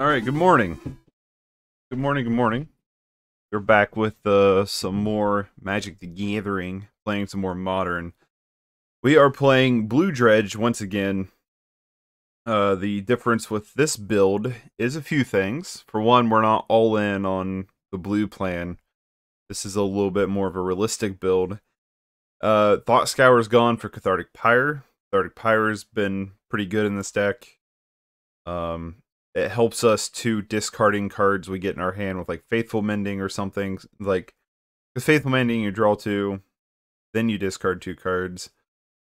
Alright, good morning. Good morning, good morning. We're back with some more Magic the Gathering, playing some more Modern. We are playing Blue Dredge once again. The difference with this build is a few things. For one, we're not all in on the blue plan. This is a little bit more of a realistic build. Thought Scour's gone for Cathartic Pyre. Cathartic Pyre has been pretty good in this deck. It helps us to discarding cards we get in our hand with like Faithful Mending or something. Like with Faithful Mending, you draw 2, then you discard 2 cards,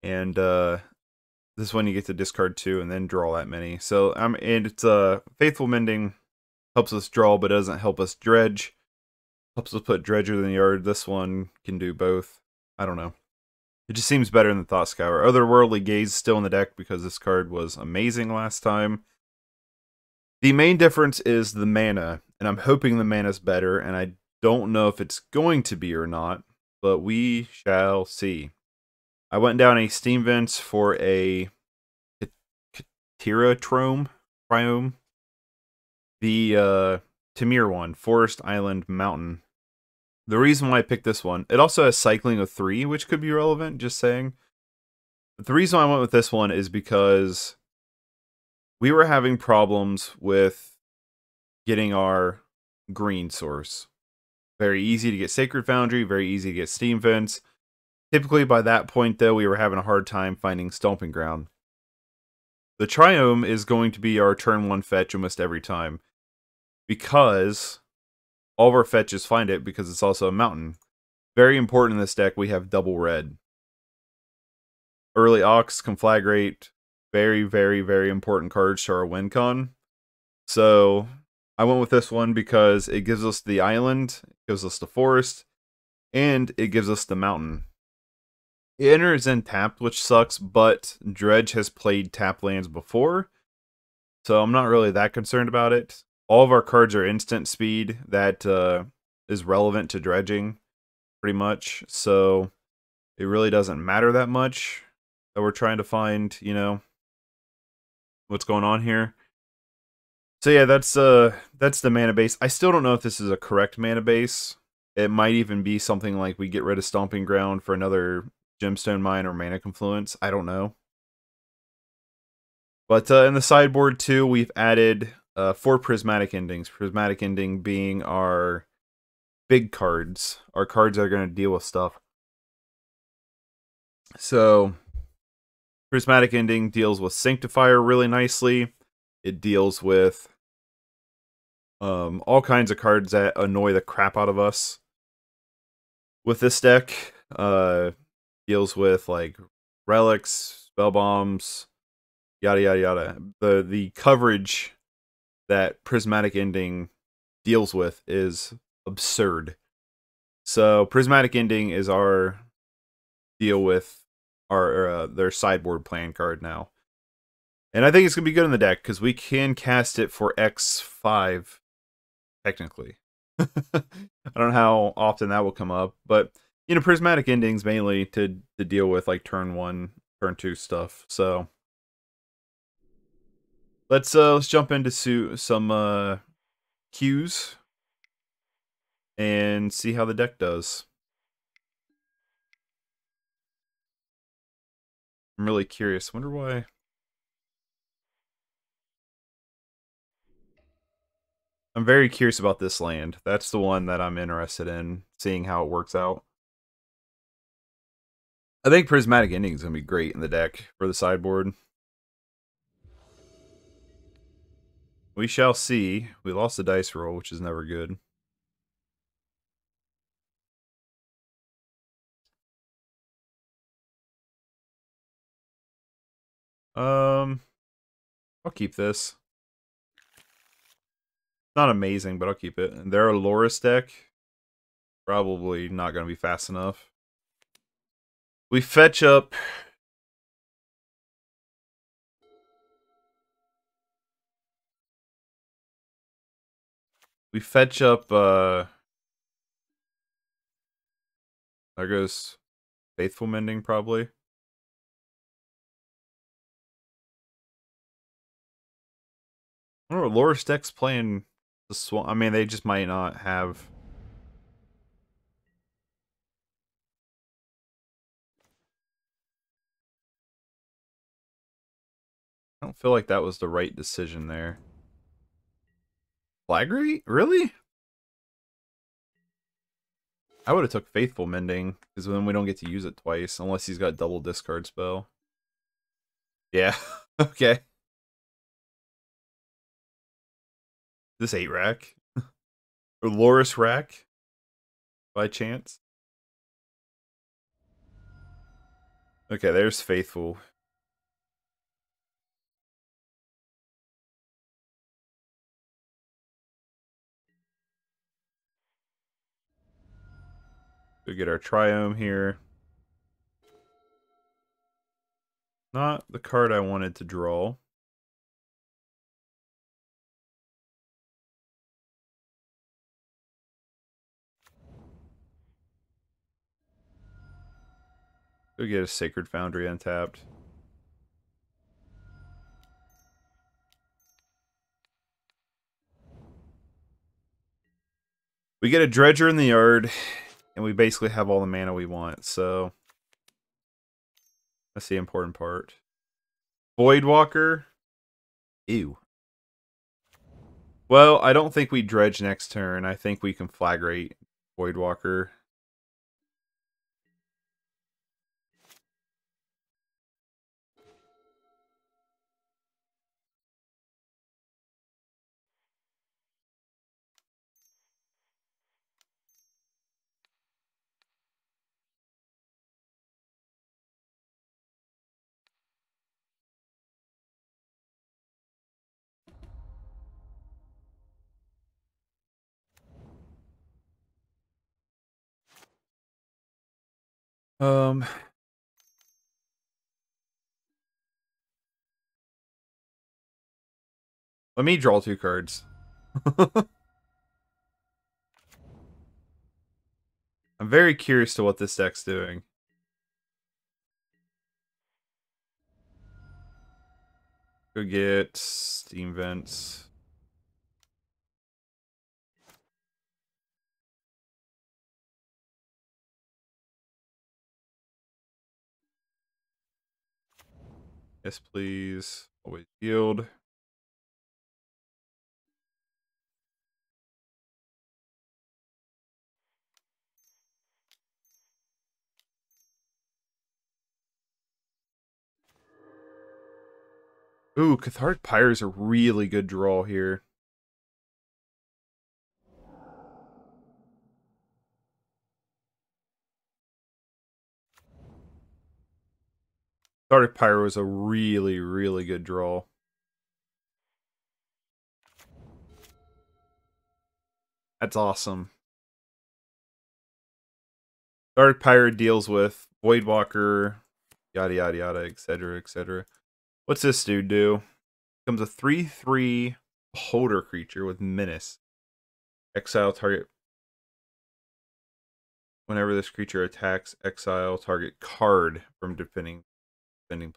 and this one you get to discard 2 and then draw that many. So and it's Faithful Mending helps us draw, but doesn't help us dredge. Helps us put Dredger in the yard. This one can do both. I don't know. It just seems better than Thought Scour. Otherworldly Gaze is still in the deck because this card was amazing last time. The main difference is the mana, and I'm hoping the mana's better, and I don't know if it's going to be or not, but we shall see. I went down a Steam Vents for a Triome, the Tamir one, Forest Island Mountain. The reason why I picked this one, it also has Cycling of 3, which could be relevant, just saying. But the reason I went with this one is because we were having problems with getting our green source. Very easy to get Sacred Foundry, very easy to get Steam Vents. Typically by that point though, we were having a hard time finding Stomping Ground. The Triome is going to be our turn 1 fetch almost every time, because all of our fetches find it because it's also a mountain. Very important in this deck, we have double red. Early Ox, Conflagrate, very, very, very important cards to our win con. So I went with this one because it gives us the island, it gives us the forest, and it gives us the mountain. It enters in tapped, which sucks, but Dredge has played tap lands before, so I'm not really that concerned about it. All of our cards are instant speed that is relevant to dredging, pretty much, so it really doesn't matter that much that we're trying to find, you know, what's going on here. So yeah, that's the mana base. I still don't know if this is a correct mana base. It might even be something like we get rid of Stomping Ground for another Gemstone Mine or Mana Confluence. I don't know. But in the sideboard too, we've added 4 Prismatic Endings. Prismatic Ending being our big cards. Our cards that are going to deal with stuff. So Prismatic Ending deals with Sanctifier really nicely. It deals with all kinds of cards that annoy the crap out of us. With this deck, deals with like relics, spell bombs, yada yada yada. The coverage that Prismatic Ending deals with is absurd. So Prismatic Ending is our deal with our their sideboard plan card now. And I think it's going to be good in the deck, because we can cast it for X5, technically. I don't know how often that will come up, but, you know, Prismatic Endings mainly to deal with, like, turn 1, turn 2 stuff, so. Let's jump into some cues and see how the deck does. I'm really curious. Wonder why. I'm very curious about this land. That's the one that I'm interested in, seeing how it works out. I think Prismatic Ending is going to be great in the deck for the sideboard. We shall see. We lost the dice roll, which is never good. I'll keep this. Not amazing, but I'll keep it. And their Loris deck, probably not going to be fast enough. We fetch up. We fetch up, there goes Faithful Mending, probably. I don't know, Loris deck's playing the swamp. I mean, they just might not have. I don't feel like that was the right decision there. Conflagrate? Really? I would have took Faithful Mending, because then we don't get to use it twice, unless he's got double discard spell. Yeah, okay. This 8 rack? Or Loris rack? By chance? Okay, there's Faithful. Go get our Triome here. Not the card I wanted to draw. Go get a Sacred Foundry untapped. We get a Dredger in the yard, and we basically have all the mana we want, so that's the important part. Voidwalker. Ew. Well, I don't think we Dredge next turn. I think we Conflagrate Voidwalker. Let me draw 2 cards. I'm very curious to what this deck's doing. Go get Steam Vents. Yes, please. Always yield. Ooh, Cathartic Pyre is a really good draw here. Cathartic Pyre was a really, really good draw. That's awesome. Cathartic Pyre deals with Voidwalker, yada yada yada, etc. etc. What's this dude do? Becomes a 3/3 holder creature with Menace. Exile target. Whenever this creature attacks, exile target card from defending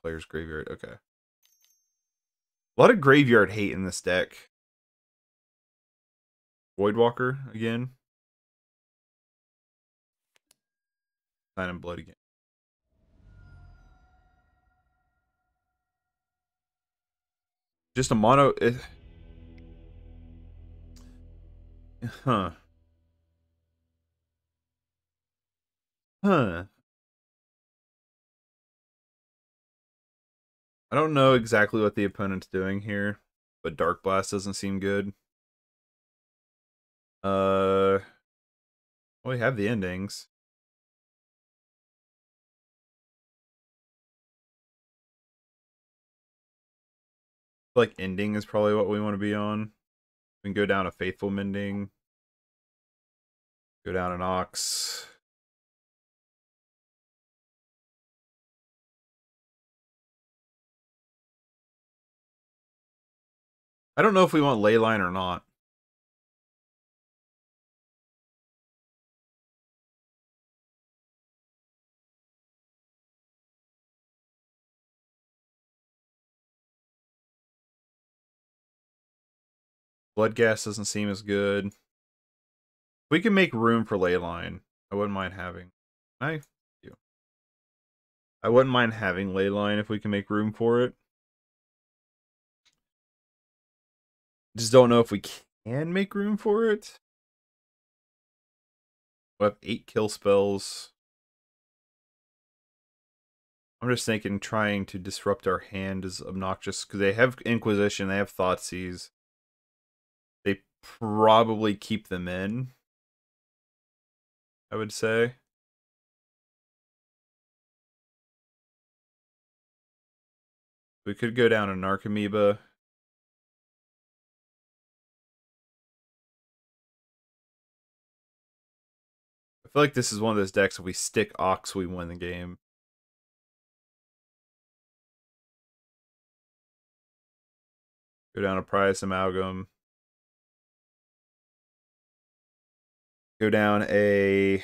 player's graveyard. Okay. A lot of graveyard hate in this deck. Voidwalker again. Sign in blood again. Just a mono. Huh. Huh. I don't know exactly what the opponent's doing here, but Darkblast doesn't seem good. Well, we have the endings. Like ending is probably what we want to be on. We can go down a Faithful Mending. Go down an Ox. I don't know if we want Leyline or not. Bloodghast doesn't seem as good. If we can make room for Leyline, I wouldn't mind having. I wouldn't mind having Leyline if we can make room for it. Just don't know if we can make room for it. We have 8 kill spells. I'm just thinking trying to disrupt our hand is obnoxious because they have Inquisition, they have Thoughtseize. They probably keep them in, I would say. We could go down to Narcomoeba. I feel like this is one of those decks, if we stick Ox, we win the game. Go down to Prized Amalgam. Go down a...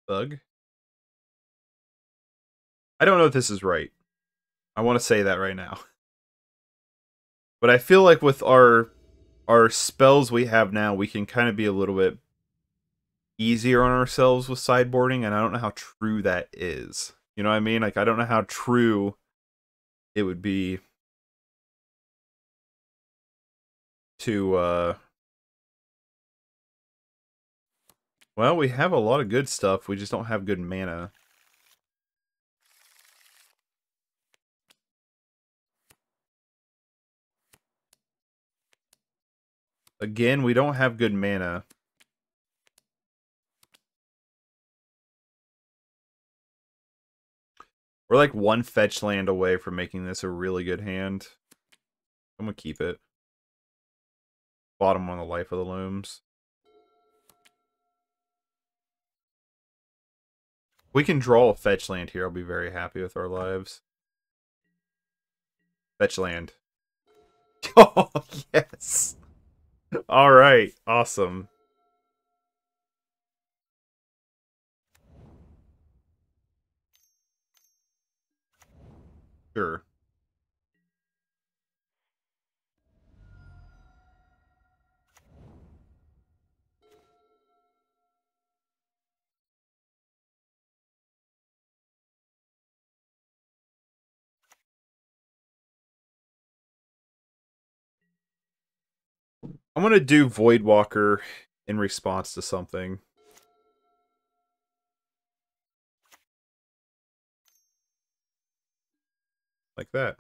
Thug? I don't know if this is right. I want to say that right now. But I feel like with our spells we have now, we can kind of be a little bit easier on ourselves with sideboarding, and I don't know how true that is. You know what I mean? Like, I don't know how true it would be to, well, we have a lot of good stuff, we just don't have good mana. Again, we don't have good mana. We're like 1 fetch land away from making this a really good hand. I'm gonna keep it. Bottom on the Life of the Looms. We can draw a fetch land here, I'll be very happy with our lives. Fetch land. Oh, yes! Alright, awesome. Sure. I'm gonna do Voidwalker in response to something. Like that.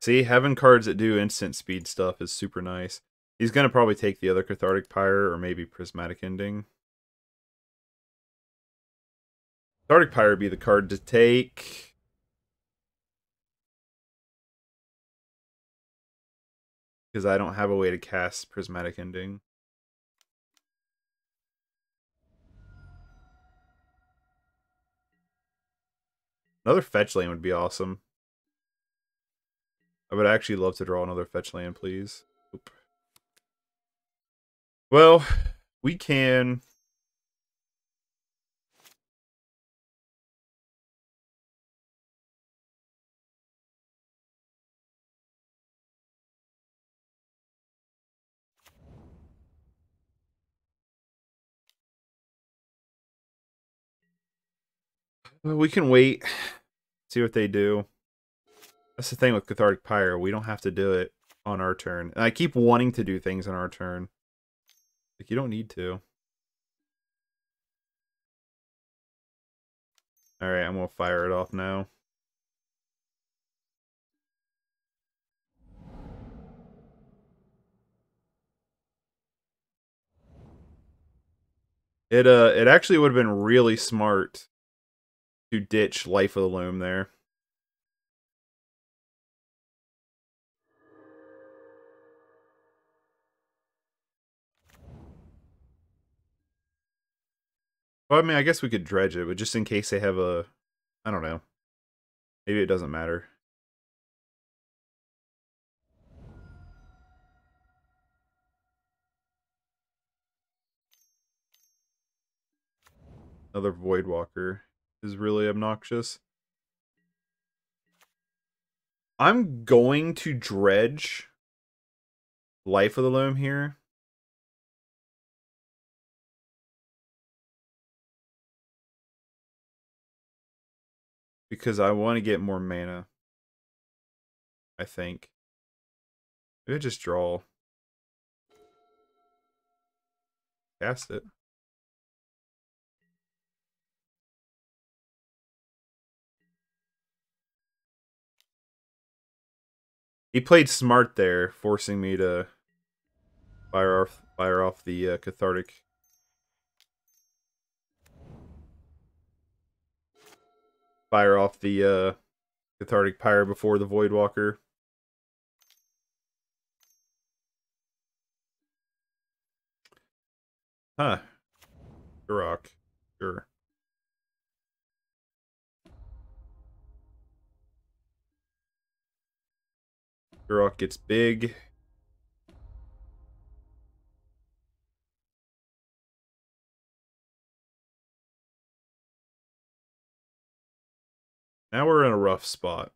See, having cards that do instant speed stuff is super nice. He's gonna probably take the other Cathartic Pyre or maybe Prismatic Ending. Cathartic Pyre would be the card to take. Because I don't have a way to cast Prismatic Ending. Another fetch land would be awesome. I would actually love to draw another fetch land, please. Oop. Well, we can... Well, we can wait. See what they do. That's the thing with Cathartic Pyre. We don't have to do it on our turn. And I keep wanting to do things on our turn. Like, you don't need to. Alright, I'm gonna fire it off now. It actually would have been really smart to ditch Life of the Loam there. Well, I mean, I guess we could dredge it, but just in case they have a... I don't know. Maybe it doesn't matter. Another Voidwalker is really obnoxious. I'm going to Dredge Life of the Loam here. Because I want to get more mana. I think. Maybe I just draw. Cast it. He played smart there, forcing me to fire off the Cathartic. Fire off the Cathartic Pyre before the Voidwalker. Huh. Rock. Sure. Rock gets big. Now we're in a rough spot.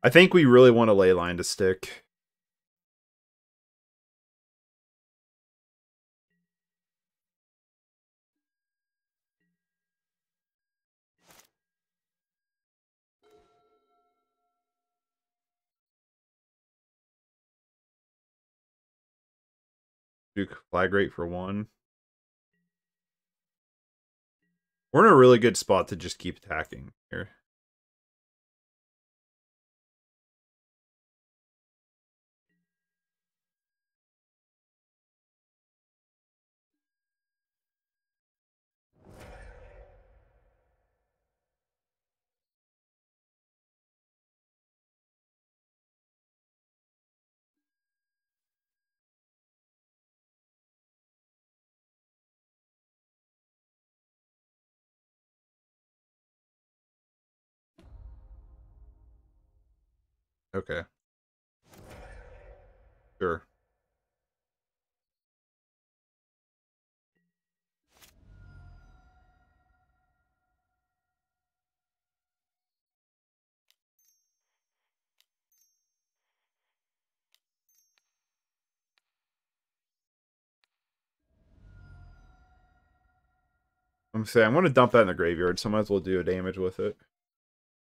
I think we really want a Leyline to stick. Do Conflagrate for 1. We're in a really good spot to just keep attacking here. Okay. Sure. I'm saying I'm gonna dump that in the graveyard, so I might as well do a damage with it.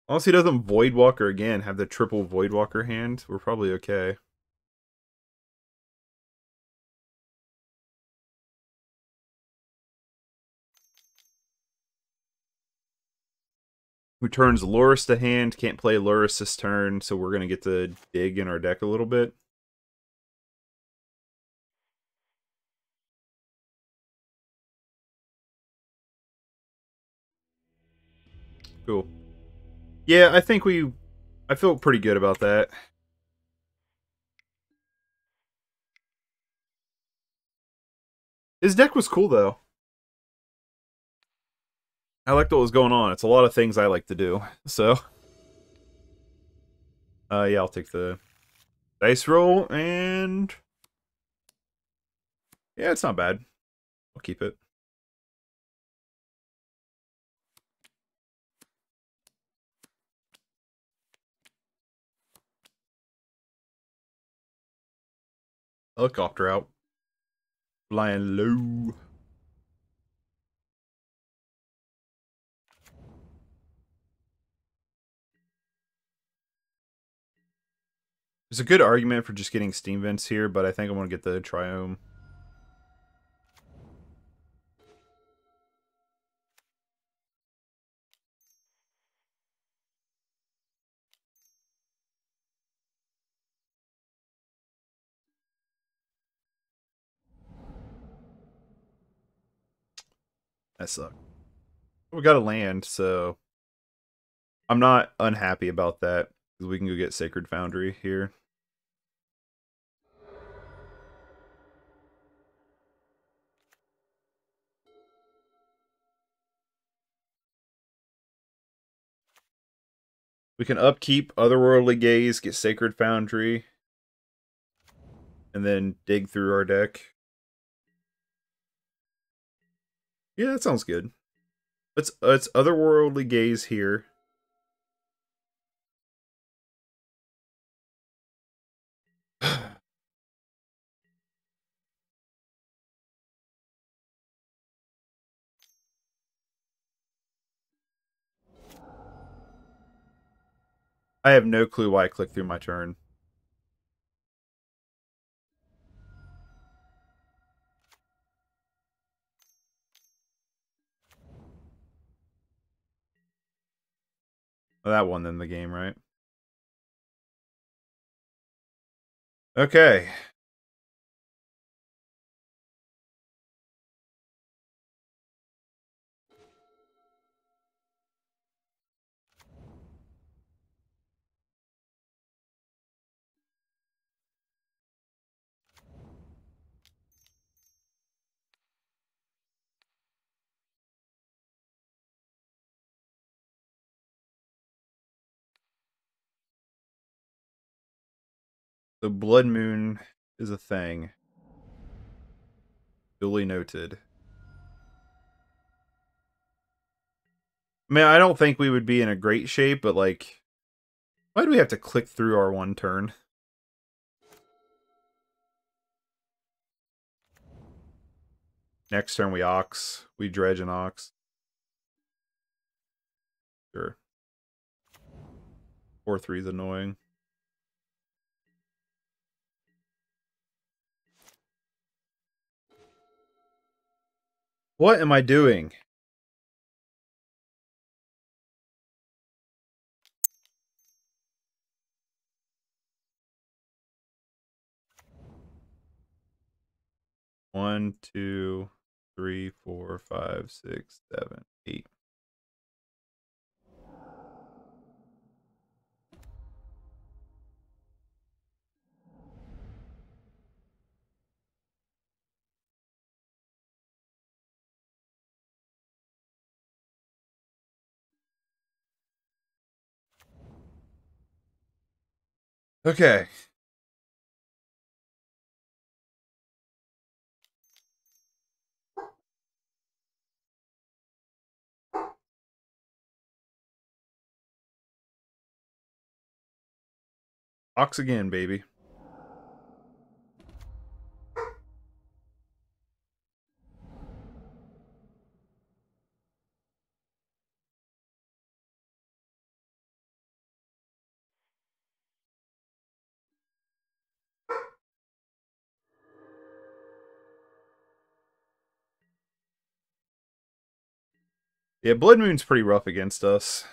Unless he doesn't Voidwalker again, have the triple Voidwalker hand, we're probably okay. Who turns Loris to hand, can't play Loris this turn, so we're gonna get to dig in our deck a little bit. Cool. Yeah, I feel pretty good about that. His deck was cool though. I liked what was going on. It's a lot of things I like to do. So yeah, I'll take the dice roll, and yeah, it's not bad. I'll keep it. Helicopter out. Flying low. There's a good argument for just getting Steam Vents here, but I think I want to get the Triome. That sucks. We got a land, so I'm not unhappy about that, because we can go get Sacred Foundry here. We can upkeep Otherworldly Gaze, get Sacred Foundry, and then dig through our deck. Yeah, that sounds good. It's Otherworldly Gaze here. I have no clue why I clicked through my turn. Well, that won them the game, right? Okay. The Blood Moon is a thing. Duly noted. I mean, I don't think we would be in a great shape, but like, why do we have to click through our one turn? Next turn we Ox. We Dredge an Ox. Sure. 4/3 is annoying. What am I doing? One, two, 3, 4, 5, 6, 7, 8. Okay. Ox again, baby. Yeah, Blood Moon's pretty rough against us.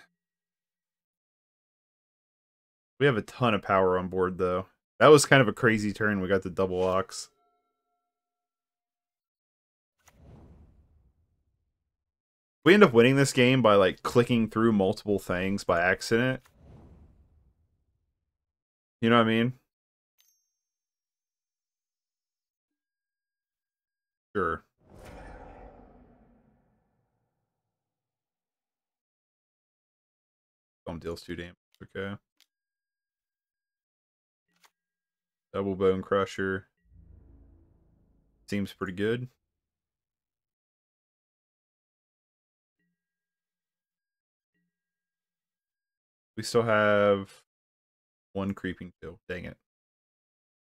We have a ton of power on board, though. That was kind of a crazy turn. We got the double Ox. We end up winning this game by, like, clicking through multiple things by accident. You know what I mean? Sure. Deals 2 damage. Okay. Double Bone Crusher. Seems pretty good. We still have one Creeping Kill. Dang it.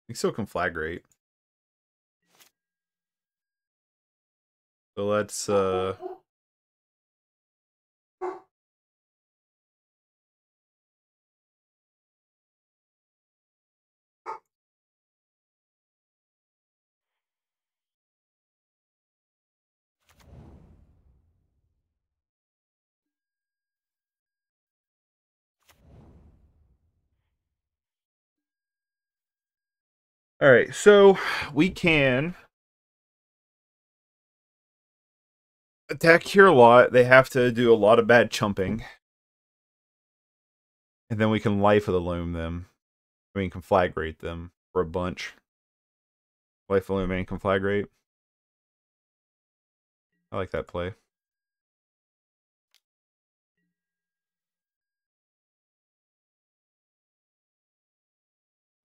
We still Conflagrate. So let's all right, so we can attack here a lot. They have to do a lot of bad chumping. And then we can Life of the Loam them. I mean, Conflagrate them for a bunch. Life of the Loam and Conflagrate. I like that play.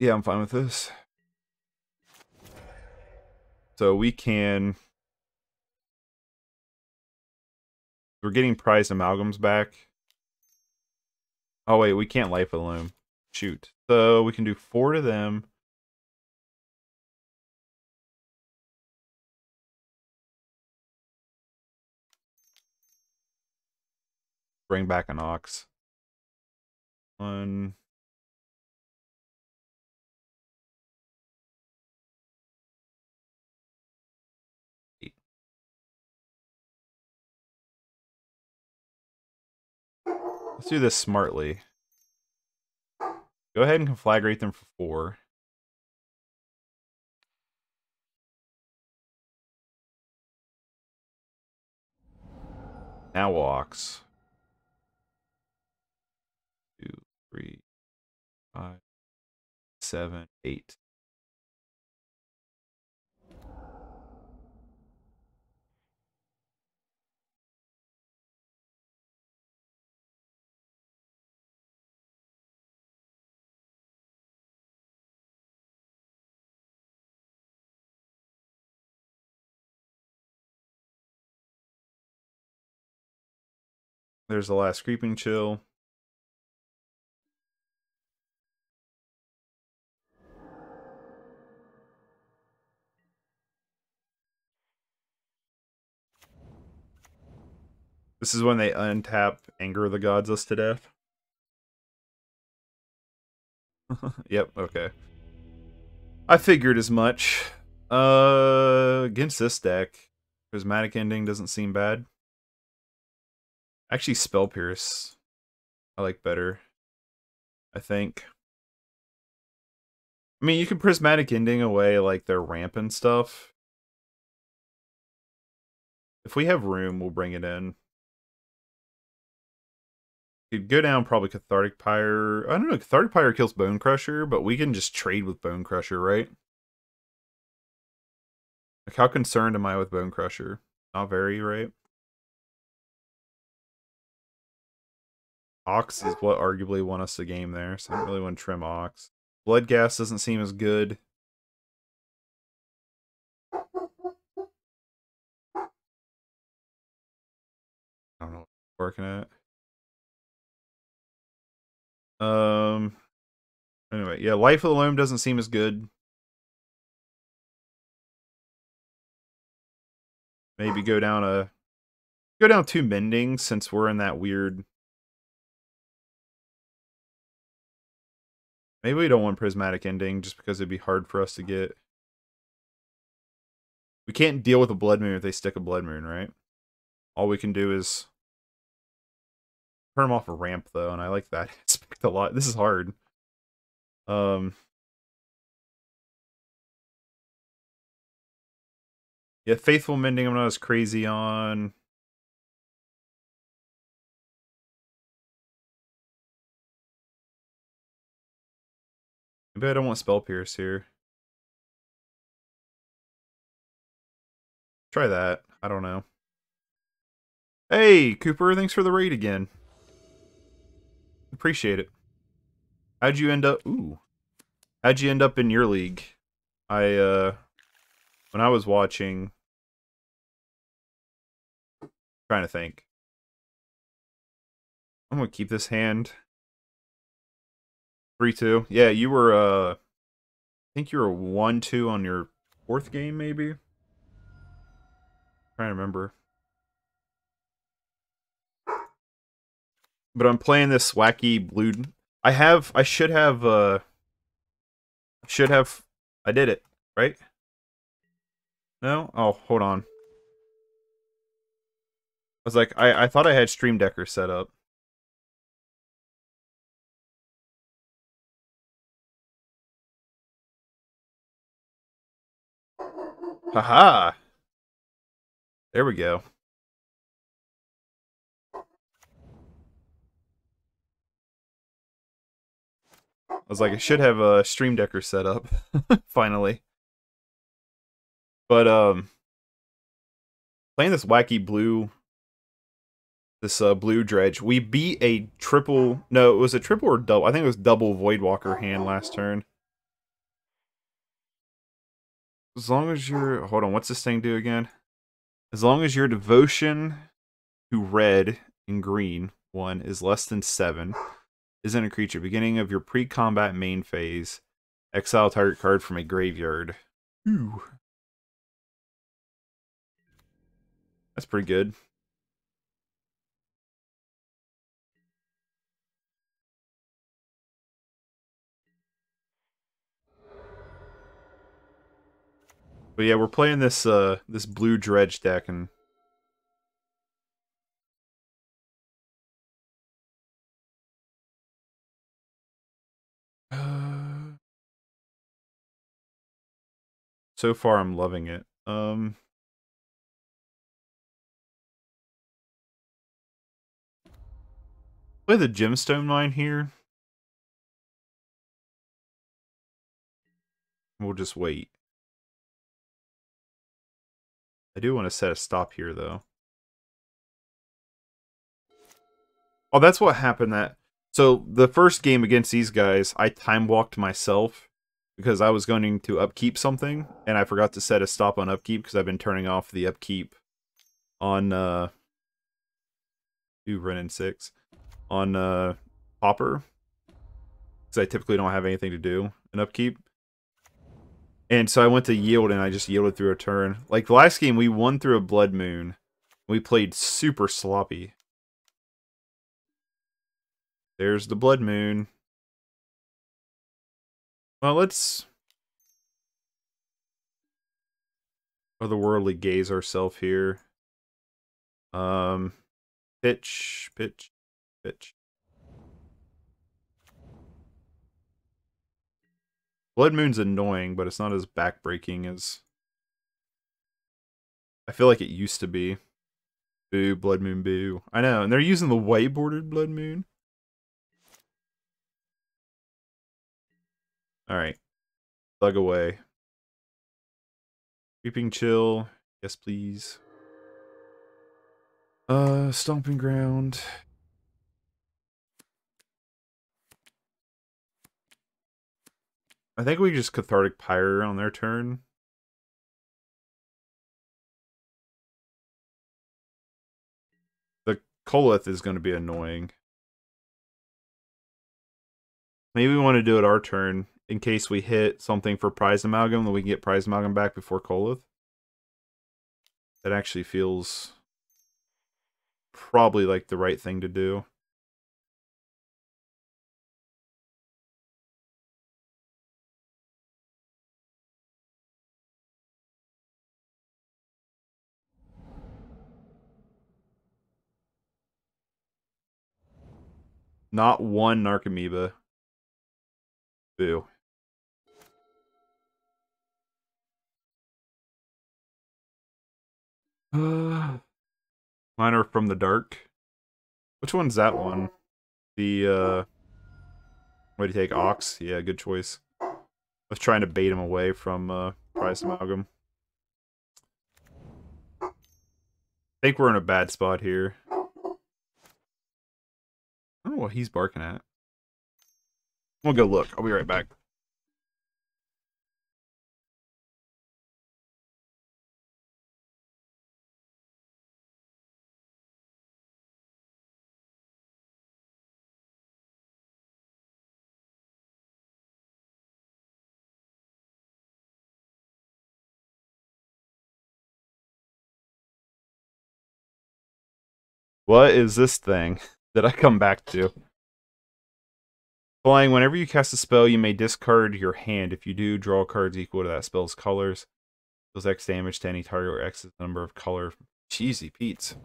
Yeah, I'm fine with this. So we can... We're getting prized amalgams back. Oh wait, we can't life a loam. Shoot. So we can do 4 to them. Bring back an ox. 1. Let's do this smartly. Go ahead and conflagrate them for 4. Now walks. 2, 3, 5, 7, 8. There's the last creeping chill. This is when they untap Anger of the Gods us to death. Yep, okay. I figured as much. Against this deck, Prismatic Ending doesn't seem bad. Actually, Spell Pierce I like better, I think. I mean, you can Prismatic Ending away like their ramp and stuff. If we have room, we'll bring it in. Could go down probably Cathartic Pyre. I don't know, Cathartic Pyre kills Bone Crusher, but we can just trade with Bone Crusher, right? Like, how concerned am I with Bone Crusher? Not very, right? Ox is what arguably won us the game there, so I don't really want to trim Ox. Bloodghast doesn't seem as good. I don't know what we're working at. Anyway, yeah, Life of the Loam doesn't seem as good. Maybe go down 2 Mending since we're in that weird. Maybe we don't want Prismatic Ending just because it'd be hard for us to get. We can't deal with a Blood Moon if they stick a Blood Moon, right? All we can do is turn them off a ramp though, and I like that aspect a lot. This is hard. Yeah, Faithful Mending I'm not as crazy on. Maybe I don't want Spell Pierce here. Try that. I don't know. Hey, Cooper, thanks for the raid again. Appreciate it. How'd you end up? Ooh. How'd you end up in your league? When I was watching, trying to think. I'm gonna keep this hand. 3-2. Yeah, you were I think you were 1-2 on your 4th game, maybe? Trying to remember. But I'm playing this wacky blue. I did it, right? No? Oh, hold on. I was like, I thought I had Stream Decker set up. Haha! There we go. I was like, I should have a Stream Decker set up. Finally. But, playing this wacky blue... This blue dredge. We beat a triple... No, it was a triple or double. I think it was double Voidwalker hand last turn. As long as you're... Hold on, what's this thing do again? As long as your devotion to red and green one is less than 7, isn't a creature. Beginning of your pre-combat main phase, exile target card from a graveyard. Ooh. That's pretty good. But yeah, we're playing this this blue Dredge deck, and so far I'm loving it. Play the Gemstone Mine here. We'll just wait. I do want to set a stop here, though. Oh, that's what happened that... So, the first game against these guys, I time-walked myself because I was going to upkeep something, and I forgot to set a stop on upkeep because I've been turning off the upkeep on, Ooh, Ren and 6. On, Popper. Because I typically don't have anything to do in upkeep. And so I went to yield, and I just yielded through a turn. Like, the last game, we won through a Blood Moon. We played super sloppy. There's the Blood Moon. Well, let's Otherworldly Gaze ourselves here. Pitch, pitch, pitch. Blood Moon's annoying, but it's not as backbreaking as I feel like it used to be. Boo, Blood Moon, boo. I know, and they're using the white bordered Blood Moon. Alright. Thug away. Creeping Chill. Yes, please. Stomping Ground. I think we just Cathartic Pyre on their turn. The Kolith is going to be annoying. Maybe we want to do it our turn in case we hit something for Prized Amalgam, then we can get Prized Amalgam back before Kolith. That actually feels probably like the right thing to do. Not one Narcomoeba. Boo. Mine are from the dark. Which one's that one? The, what do you take? Ox? Yeah, good choice. I was trying to bait him away from, Prized Amalgam. I think we're in a bad spot here. I don't know what he's barking at. We'll go look. I'll be right back. What is this thing that I come back to? Flying, whenever you cast a spell, you may discard your hand. If you do, draw cards equal to that spell's colors. Deals X damage to any target where X is the number of color. Cheesy Pete's.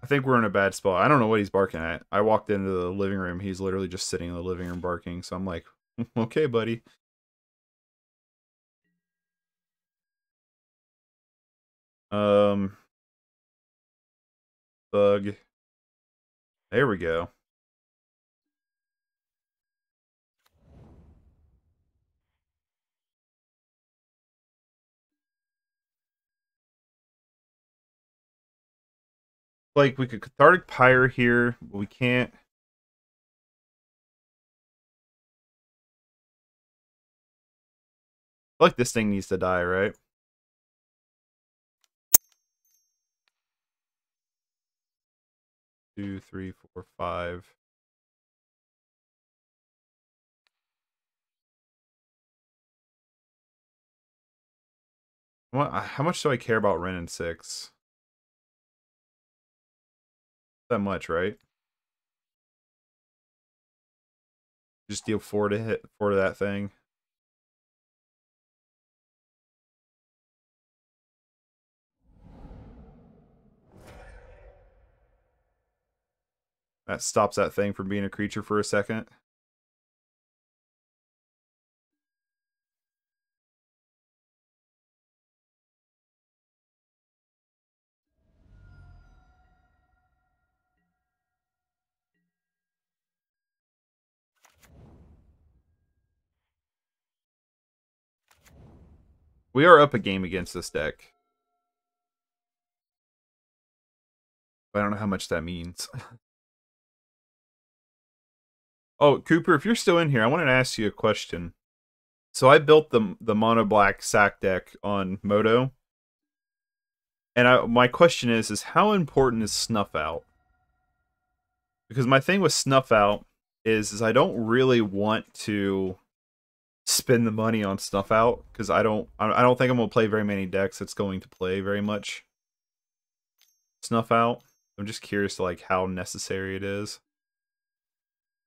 I think we're in a bad spot. I don't know what he's barking at. I walked into the living room. He's literally just sitting in the living room barking. So I'm like, okay, buddy. Thug. There we go. Like, we could Cathartic Pyre here, but we can't. I feel like this thing needs to die, right? Two, three, four, five. How much do I care about Ren and 6? That much, right? Just deal 4 to hit 4 to that thing. That stops that thing from being a creature for a second. We are up a game against this deck. I don't know how much that means. Oh, Cooper, if you're still in here, I wanted to ask you a question. So I built the mono black sack deck on Moto. And my question is how important is Snuff Out? Because my thing with Snuff Out is I don't really want to spend the money on Snuff Out because I don't think I'm gonna play very many decks that's going to play very much Snuff Out. I'm just curious to like how necessary it is.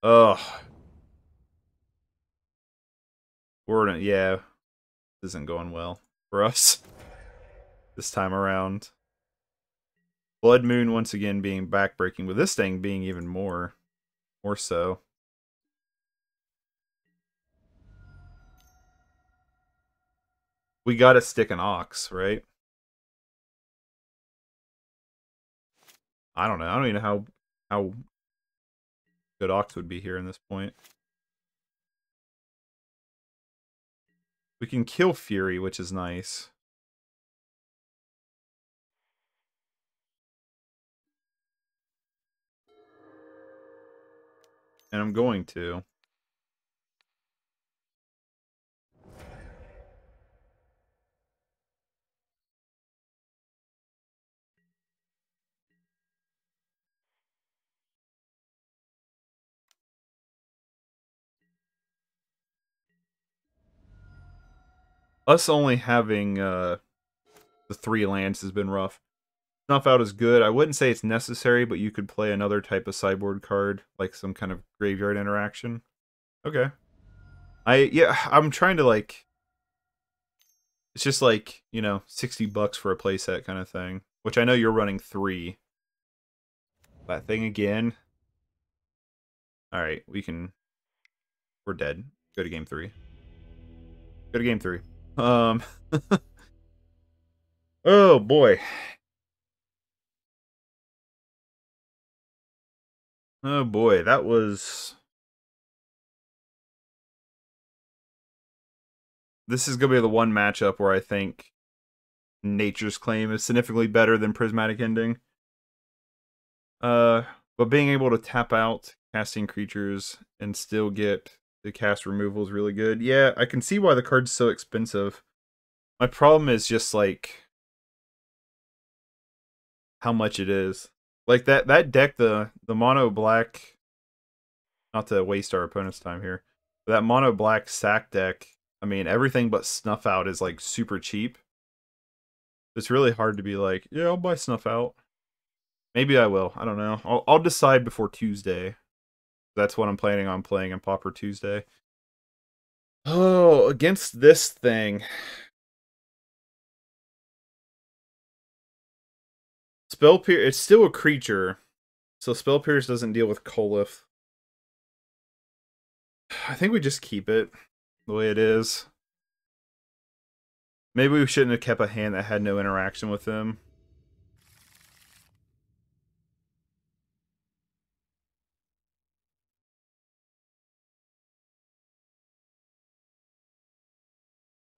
Ugh. Yeah, this isn't going well for us this time around. Blood Moon once again being backbreaking, with this thing being even more so. We gotta stick an Ox, right? I don't know. I don't even know how good Ox would be here in this point. We can kill Fury, which is nice. And I'm going to. Us only having the 3 lands has been rough. Snuff Out is good. I wouldn't say it's necessary, but you could play another type of sideboard card, like some kind of graveyard interaction. Okay. I'm trying to like, it's just like, you know, $60 for a playset kind of thing, which I know you're running 3. That thing again. All right, we're dead. Go to game 3. Go to game 3. Oh boy. Oh boy, that was... This is going to be the one matchup where I think Nature's Claim is significantly better than Prismatic Ending. But being able to tap out casting creatures and still get the cast removal is really good. Yeah, I can see why the card's so expensive. My problem is just like how much it is. Like that deck, the mono black, not to waste our opponent's time here, but that mono black sack deck, I mean, everything but Snuff Out is like super cheap. It's really hard to be like, yeah, I'll buy Snuff Out. Maybe I will. I don't know. I'll decide before Tuesday. That's what I'm planning on playing in Pauper Tuesday. Oh, against this thing. Spell Pierce, it's still a creature. So Spell Pierce doesn't deal with Colif. I think we just keep it the way it is. Maybe we shouldn't have kept a hand that had no interaction with him.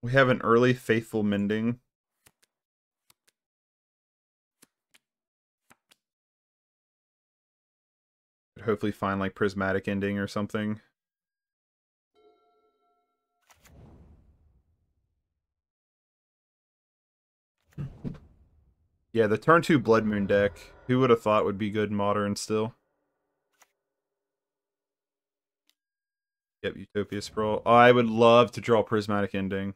We have an early Faithful Mending. Hopefully find like Prismatic Ending or something. Yeah, the turn 2 Blood Moon deck. Who would have thought would be good in Modern still? Yep, Utopia Sprawl. Oh, I would love to draw Prismatic Ending.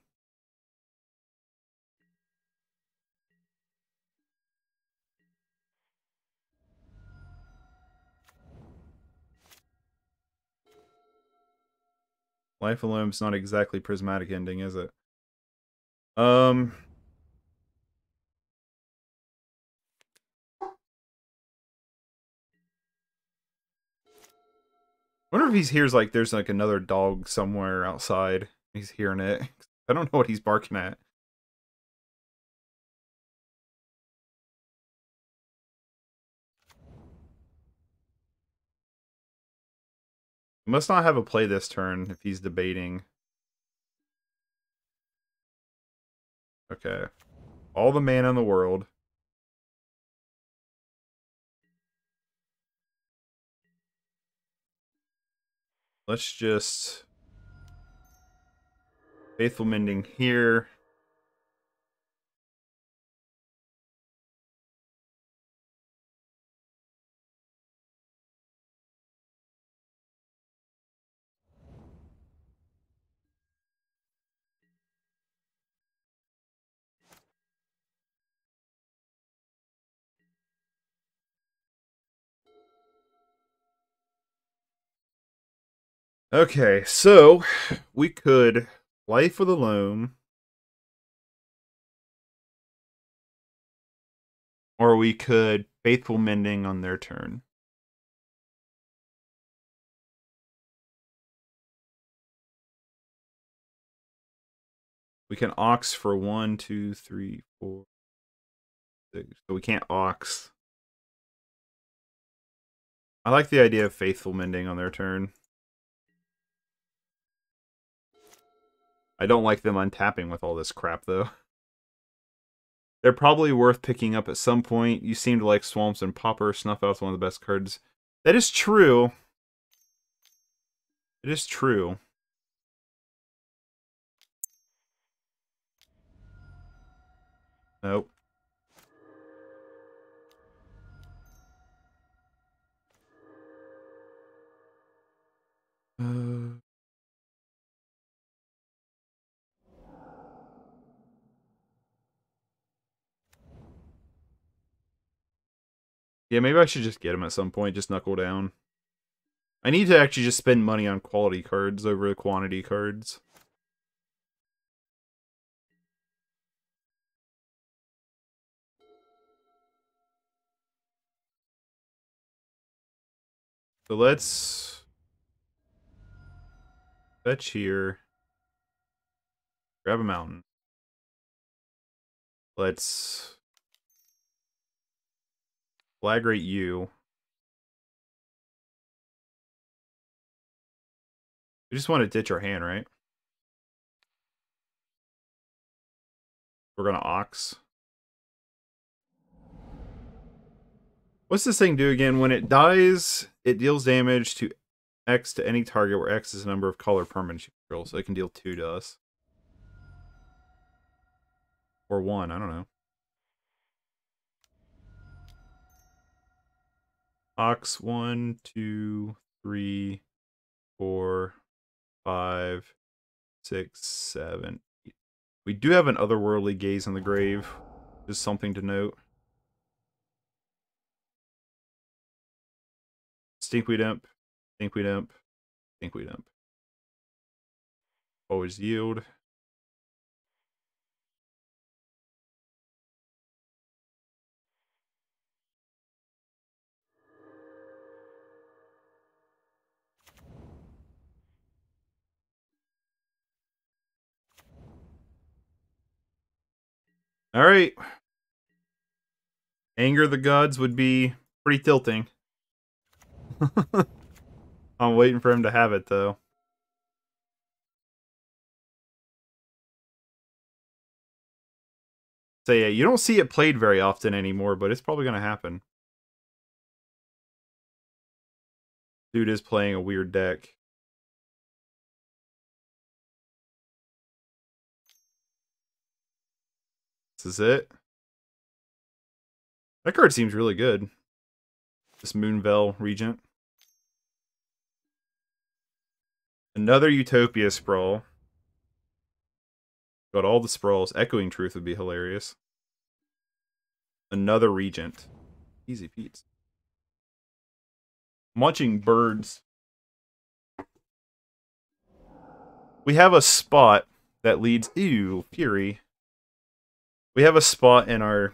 Life of Loam's not exactly Prismatic Ending, is it? Wonder if he's hears like there's like another dog somewhere outside. He's hearing it. I don't know what he's barking at. He must not have a play this turn if he's debating. Okay. All the mana in the world. Let's just Faithful Mending here. Okay, so we could Life of the Loam. Or we could Faithful Mending on their turn. We can Ox for 1, 2, 3, 4, 6. So we can't Ox. I like the idea of Faithful Mending on their turn. I don't like them untapping with all this crap, though. They're probably worth picking up at some point. You seem to like Swamps and Pauper. Snuff Out's one of the best cards. That is true. It is true. Nope. Yeah, maybe I should just get him at some point. Just knuckle down. I need to actually just spend money on quality cards over the quantity cards. So let's fetch here. Grab a mountain. Let's Conflagrate you. We just want to ditch our hand, right? We're gonna Ox. What's this thing do again? When it dies, it deals damage to X to any target where X is the number of color permanents you control, so it can deal 2 to us. Or 1, I don't know. Ox 1, 2, 3, 4, 5, 6, 7. We do have an Otherworldly Gaze in the grave. Just something to note. Stinkweed Imp, Stinkweed Imp, Stinkweed Imp. Always yield. Alright. Anger the Gods would be pretty tilting. I'm waiting for him to have it, though. So yeah, you don't see it played very often anymore, but it's probably going to happen. Dude is playing a weird deck. This is it. That card seems really good. This Moonveil Regent. Another Utopia Sprawl. Got all the sprawls. Echoing Truth would be hilarious. Another Regent. Easy peats. I'm watching birds. We have a spot that leads... Ew, Fury. We have a spot in our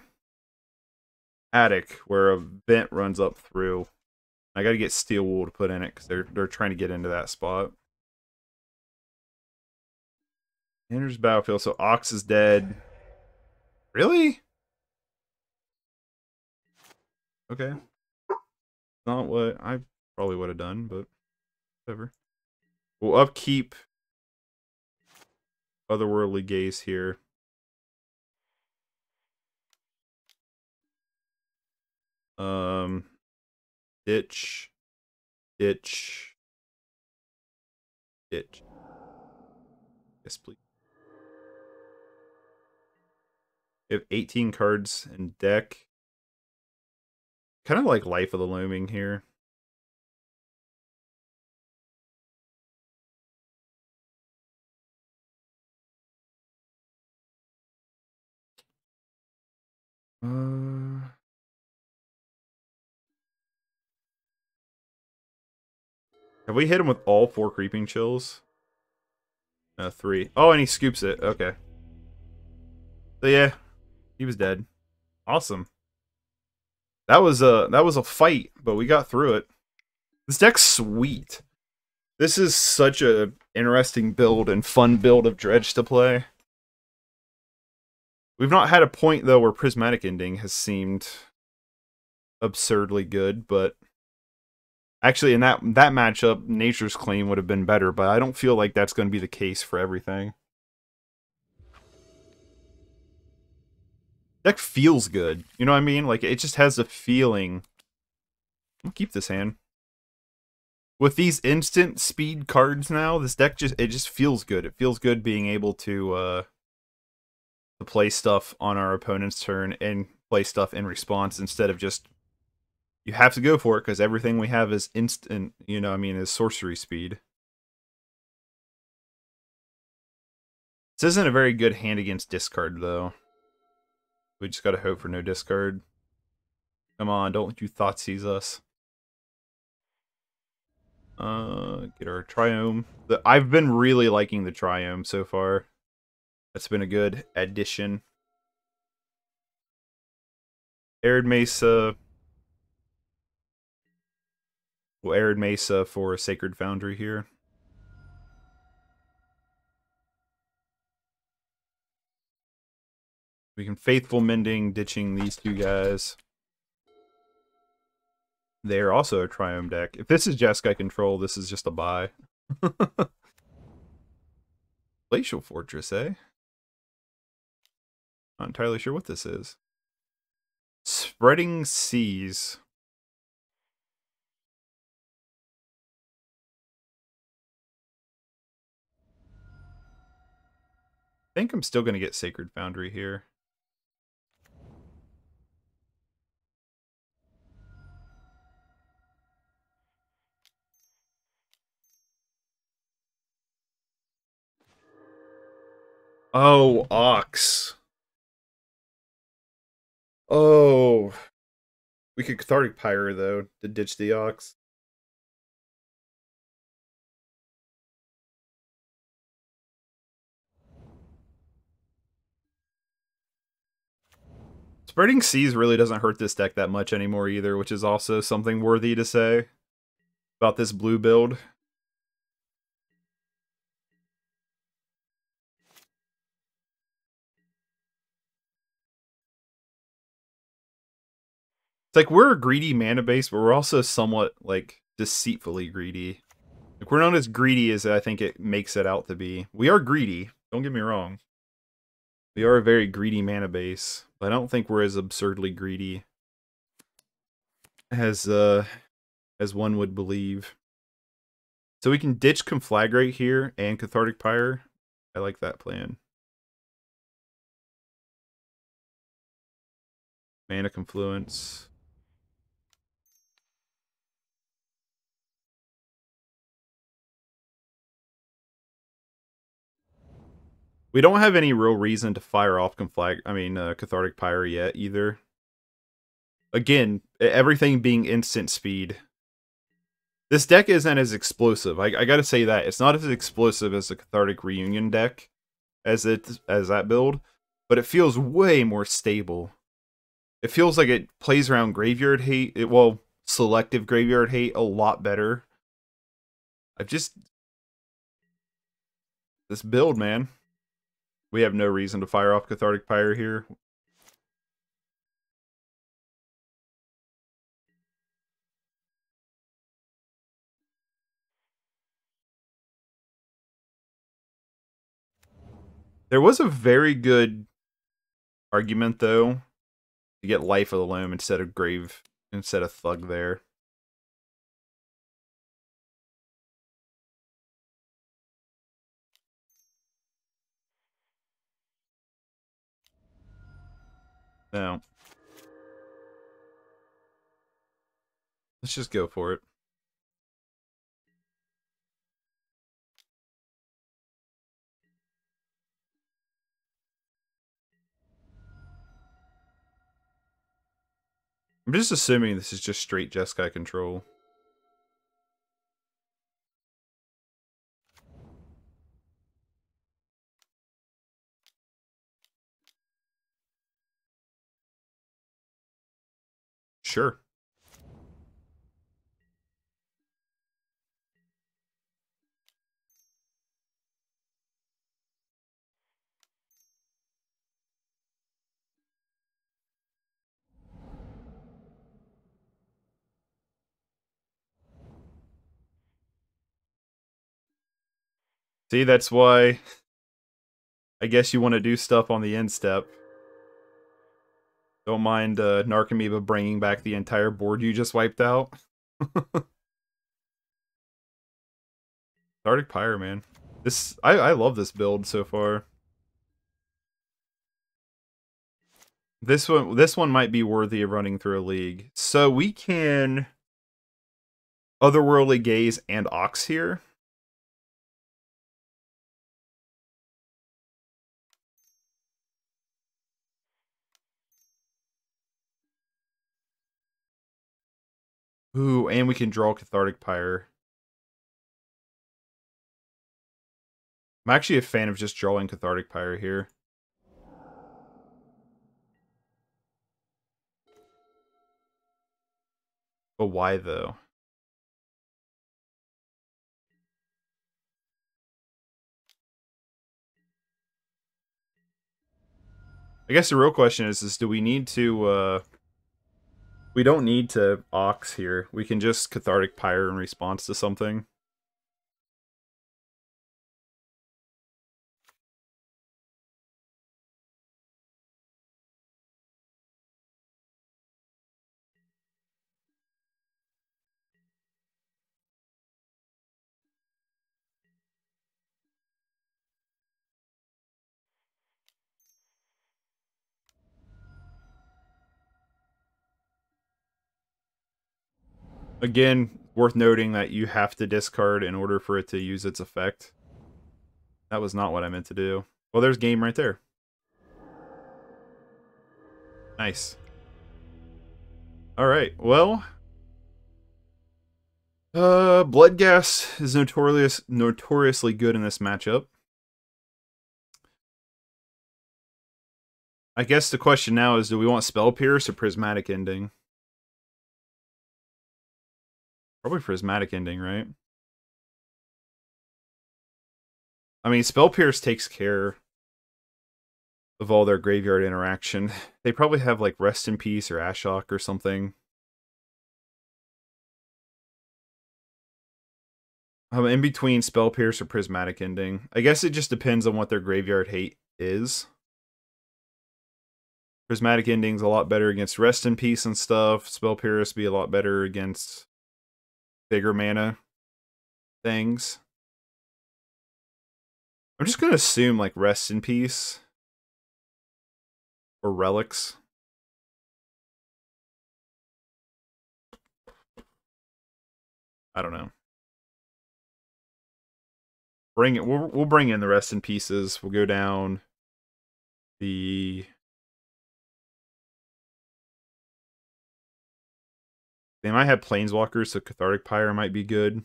attic where a vent runs up through. I gotta get steel wool to put in it because they're trying to get into that spot. Enters battlefield, so Ox is dead. Really? Okay. Not what I probably would have done, but whatever. We'll upkeep Otherworldly Gaze here. Ditch. Ditch. Ditch. Yes, please. We have 18 cards in deck. Kind of like Life of the Loaming here. Have we hit him with all 4 Creeping Chills? No, 3. Oh, and he scoops it. Okay. So yeah, he was dead. Awesome. That was a fight, but we got through it. This deck's sweet. This is such a interesting build and fun build of Dredge to play. We've not had a point though where Prismatic Ending has seemed absurdly good, but actually in that matchup, Nature's Claim would have been better, but I don't feel like that's going to be the case for everything. Deck feels good. You know what I mean? Like, it just has a feeling. I'll keep this hand. With these instant speed cards now, this deck just feels good. It feels good being able to play stuff on our opponent's turn and play stuff in response instead of just... You have to go for it because everything we have is instant, you know what I mean, is sorcery speed. This isn't a very good hand against discard, though. We just gotta hope for no discard. Come on, don't let you Thoughtseize us. Get our Triome. I've been really liking the Triome so far. That's been a good addition. Arid Mesa. Well, Arid Mesa for a Sacred Foundry here. We can Faithful Mending, ditching these two guys. They are also a Triome deck. If this is Jeskai control, this is just a buy. Glacial Fortress, eh? Not entirely sure what this is. Spreading Seas. I think I'm still going to get Sacred Foundry here. Oh, Ox. Oh. We could Cathartic Pyre, though, to ditch the Ox. Spreading Seas really doesn't hurt this deck that much anymore either, which is also something worthy to say about this blue build. It's like we're a greedy mana base, but we're also somewhat, like, deceitfully greedy. Like, we're not as greedy as I think it makes it out to be. We are greedy, don't get me wrong. We are a very greedy mana base, but I don't think we're as absurdly greedy as one would believe. So we can ditch Conflagrate here and Cathartic Pyre. I like that plan. Mana Confluence. We don't have any real reason to fire off Cathartic Pyre yet either. Again, everything being instant speed. This deck isn't as explosive. I gotta say that. It's not as explosive as the Cathartic Reunion deck as that build, but it feels way more stable. It feels like it plays around graveyard hate, selective graveyard hate a lot better. This build, man. We have no reason to fire off Cathartic Pyre here. There was a very good argument, though, to get Life of the Loam instead of Thug there. No. Let's just go for it. I'm just assuming this is just straight Jeskai control. Sure. See, that's why I guess you want to do stuff on the end step. Don't mind Narcomoeba bringing back the entire board you just wiped out. Cathartic Pyre, man. I love this build so far. This one might be worthy of running through a league. So we can Otherworldly Gaze and Ox here. Ooh, and we can draw Cathartic Pyre. I'm actually a fan of just drawing Cathartic Pyre here. But why, though? I guess the real question is do we need to, we don't need to Ox here. We can just Cathartic Pyre in response to something. Again, worth noting that you have to discard in order for it to use its effect. That was not what I meant to do. Well, there's game right there. Nice. Alright, well... Bloodghast is notoriously good in this matchup. I guess the question now is, do we want Spell Pierce or Prismatic Ending? Probably Prismatic Ending, right? I mean, Spell Pierce takes care of all their graveyard interaction. They probably have, like, Rest in Peace or Ashok or something. I'm in between Spell Pierce or Prismatic Ending. I guess it just depends on what their graveyard hate is. Prismatic Ending's a lot better against Rest in Peace and stuff. Spell Pierce be a lot better against bigger mana. things. I'm just going to assume, like, Rest in Peace. Or Relics. I don't know. Bring it. We'll bring in the Rest in Pieces. We'll go down the... They might have Planeswalkers, so Cathartic Pyre might be good.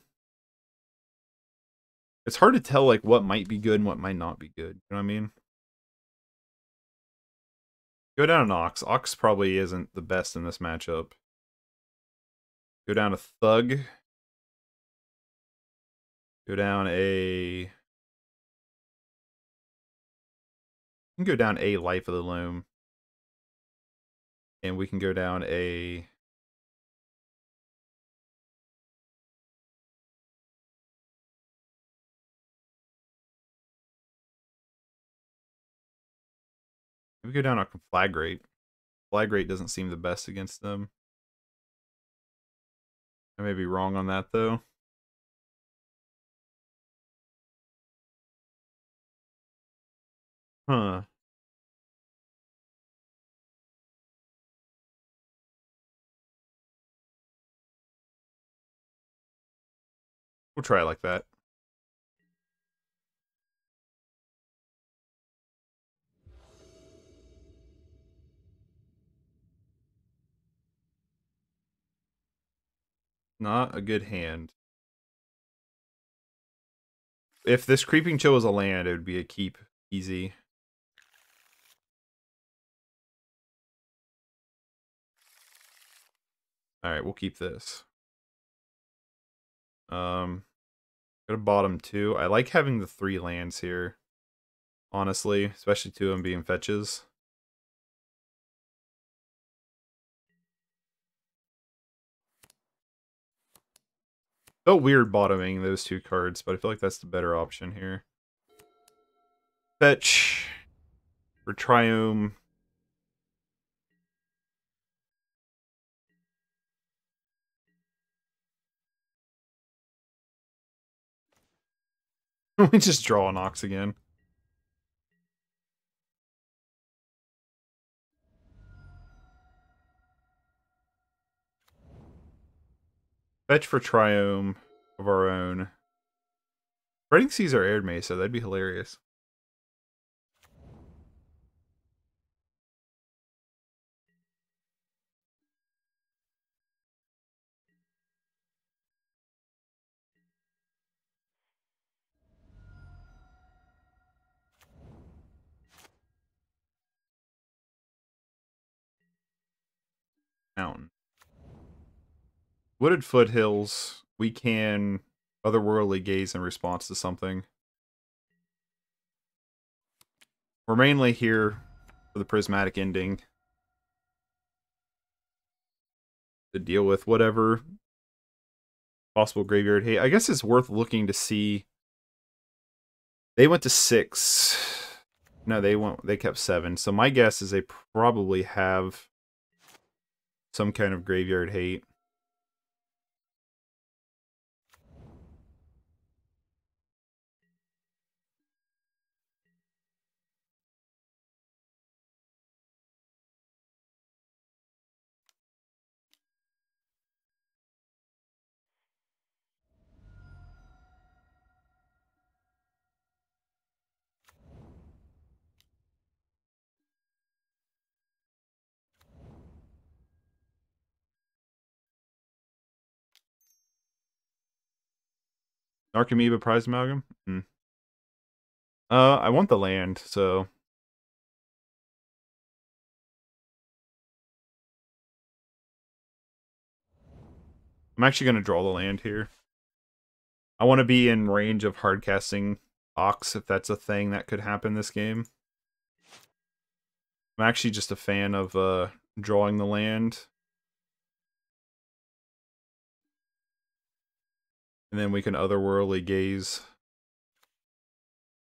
It's hard to tell, like, what might be good and what might not be good. You know what I mean? Go down an Ox. Ox probably isn't the best in this matchup. Go down a Thug. Go down a... You can go down a Life of the Loam. And we can go down a... We go down a Conflagrate. Conflagrate doesn't seem the best against them. I may be wrong on that, though. Huh. We'll try it like that. Not a good hand. If this Creeping Chill was a land, it would be a keep easy. Alright, we'll keep this. Go to bottom 2. I like having the 3 lands here. Honestly, especially 2 of them being fetches. Felt weird bottoming those 2 cards, but I feel like that's the better option here. Fetch for Triome. We just draw an Ox again. Fetch for Triome of our own. Spreading Seas or Arid Mesa, that'd be hilarious. Mountain. Wooded Foothills, we can Otherworldly Gaze in response to something. We're mainly here for the Prismatic Ending. To deal with whatever possible graveyard hate. I guess it's worth looking to see. They went to 6. No, they kept 7. So my guess is they probably have some kind of graveyard hate. Narcomoeba Prized Amalgam? I want the land, so... I'm actually going to draw the land here. I want to be in range of hardcasting Ox, if that's a thing that could happen this game. I'm actually just a fan of drawing the land. And then we can Otherworldly Gaze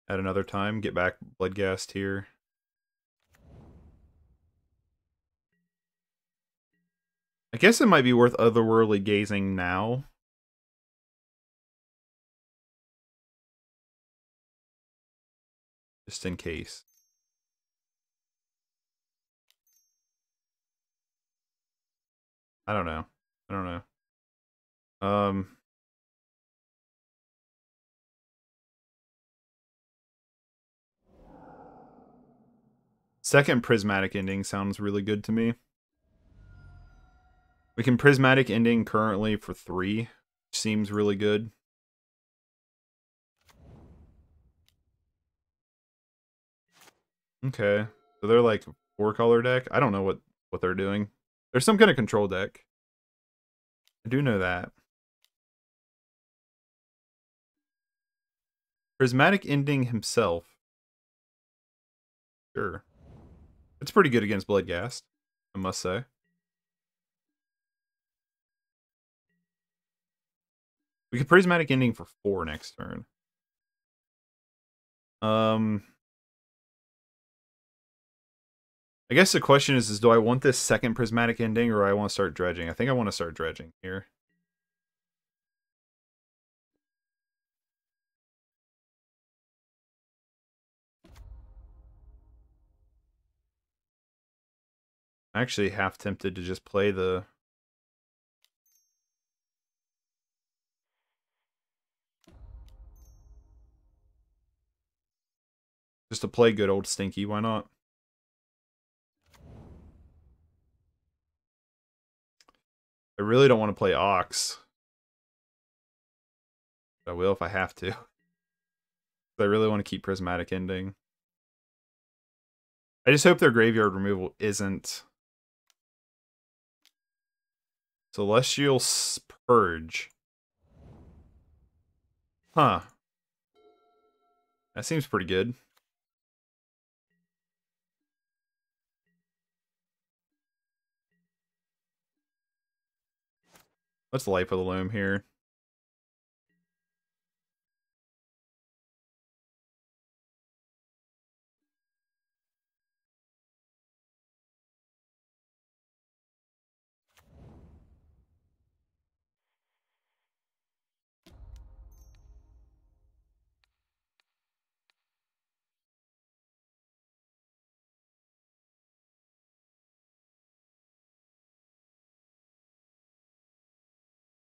at another time. Get back Bloodghast here. I guess it might be worth Otherworldly Gazing now. just in case. I don't know. I don't know. Second Prismatic Ending sounds really good to me. We can Prismatic Ending currently for 3, which seems really good. Okay, so they're like 4-color deck. I don't know what they're doing. There's some kind of control deck. I do know that. Prismatic Ending himself. Sure. It's pretty good against Bloodghast, I must say. We could Prismatic Ending for 4 next turn. I guess the question is do I want this second Prismatic Ending or do I want to start dredging? I think I want to start dredging here. I'm actually half tempted to just play the... Just to play good old Stinky, why not? I really don't want to play Ox. I will if I have to. I really want to keep Prismatic Ending. I just hope their graveyard removal isn't Celestial Purge. Huh. That seems pretty good. Let's Life of the Loam here.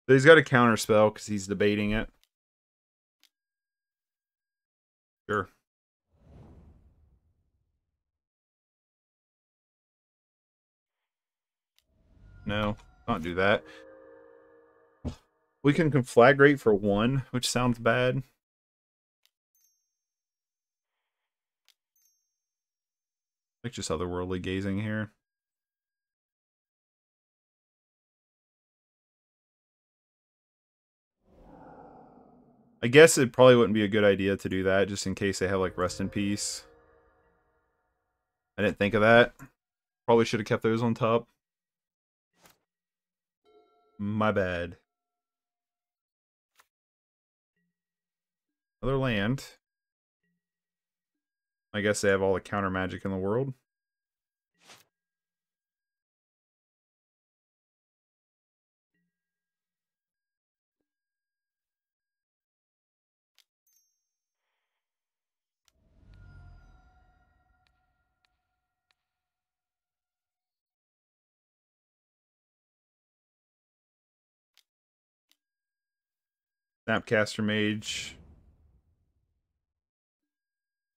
So he's got a counter spell because he's debating it. Sure. No, not do that. We can Conflagrate for 1, which sounds bad. Like just Otherworldly Gazing here. I guess it probably wouldn't be a good idea to do that, just in case they have like Rest in Peace. I didn't think of that. Probably should have kept those on top. My bad. Another land. I guess they have all the counter magic in the world. Snapcaster Mage.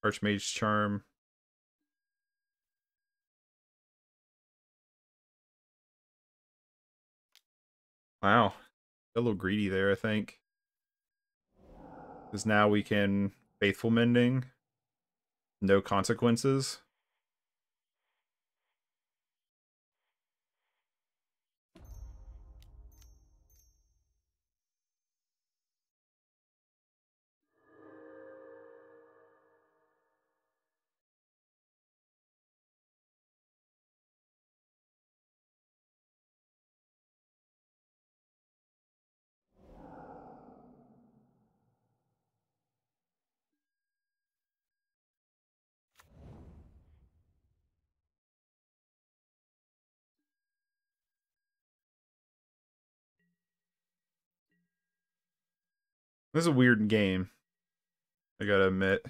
Archmage's Charm. Wow. A little greedy there, I think. Because now we can Faithful Mending. No consequences. This is a weird game, I gotta admit.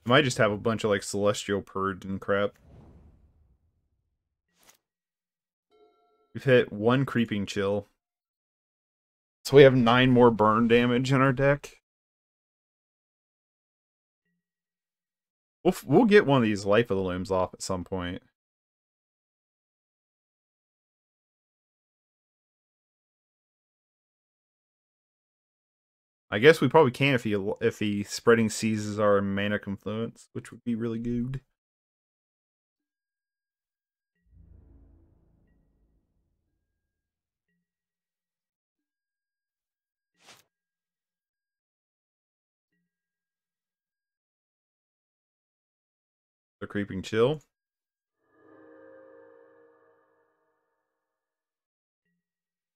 Might just have a bunch of like Celestial Purge and crap. We've hit 1 Creeping Chill. So we have 9 more burn damage in our deck. We'll get one of these Life of the Looms off at some point. I guess we probably can if he Spreading seizes our Mana Confluence, which would be really good. The Creeping Chill.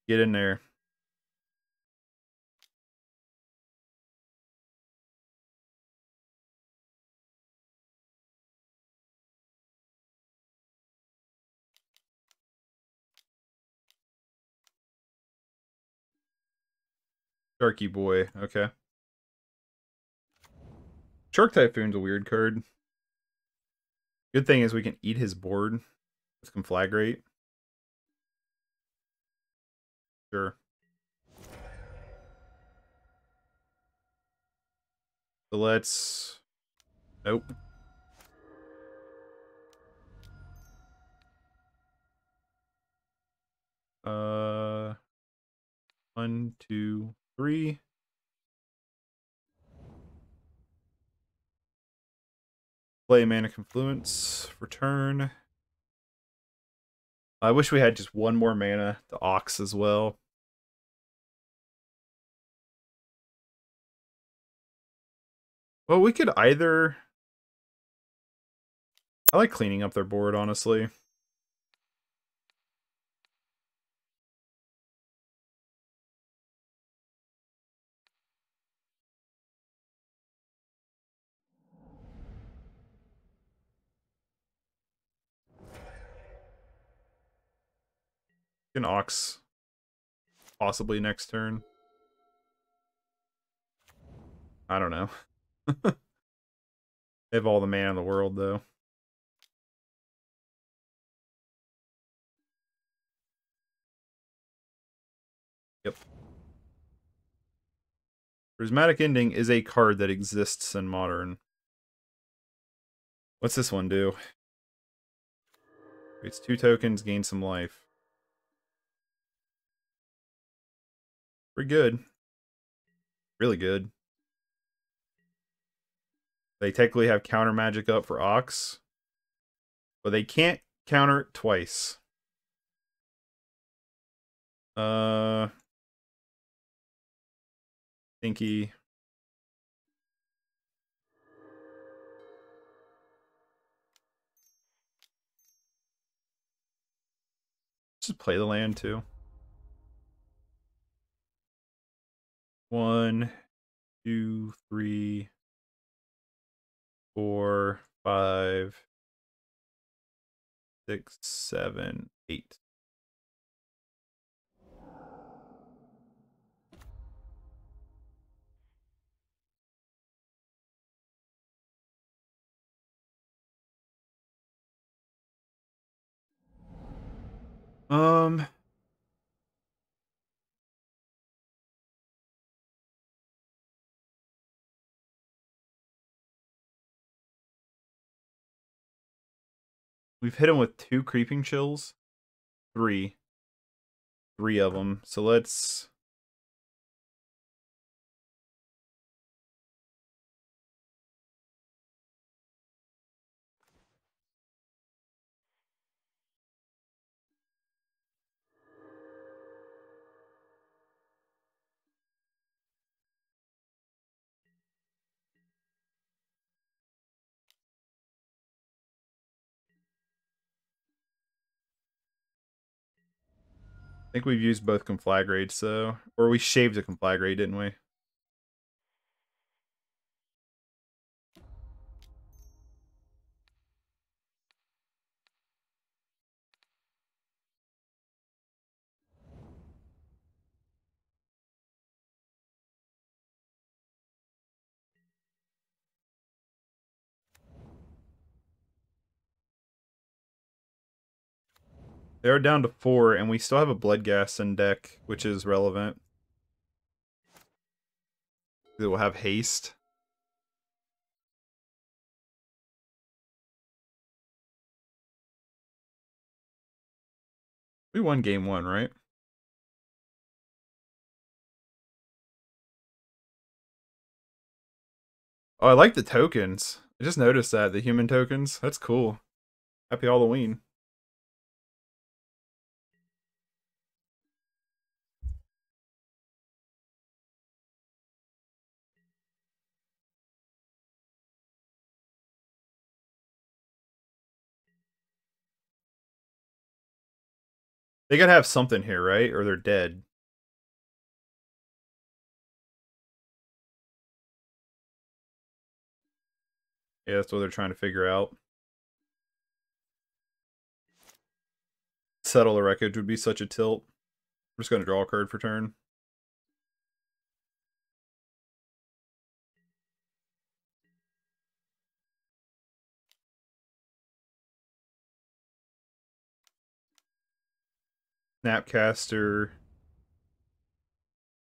Get in there. Sharky Boy, okay. Shark Typhoon's a weird card. Good thing is we can eat his board with Conflagrate. Sure. So let's... Nope. Uh... 1, 2, 3. Play Mana Confluence for turn. I wish we had just 1 more mana to Ox as well. Well, we could either... I like cleaning up their board, honestly. An Ox possibly next turn. I don't know. They have all the mana in the world, though. Yep. Prismatic Ending is a card that exists in Modern. What's this one do? Creates 2 tokens, gains some life. Pretty good. Really good. They technically have counter magic up for Ox, but they can't counter it twice. Stinky. Just play the land too. 1, 2, 3, 4, 5, 6, 7, 8. We've hit him with 2 Creeping Chills. 3. 3 of them. So let's... I think we've used both Conflagrates, so... Or we shaved a Conflagrate, didn't we? They're down to 4, and we still have a Bloodghast in deck, which is relevant. It will have haste. We won game 1, right? Oh, I like the tokens. I just noticed that, the human tokens. That's cool. Happy Halloween. They gotta have something here, right? Or they're dead. Yeah, that's what they're trying to figure out. Settle the Wreckage would be such a tilt. I'm just gonna draw a card for turn. Snapcaster.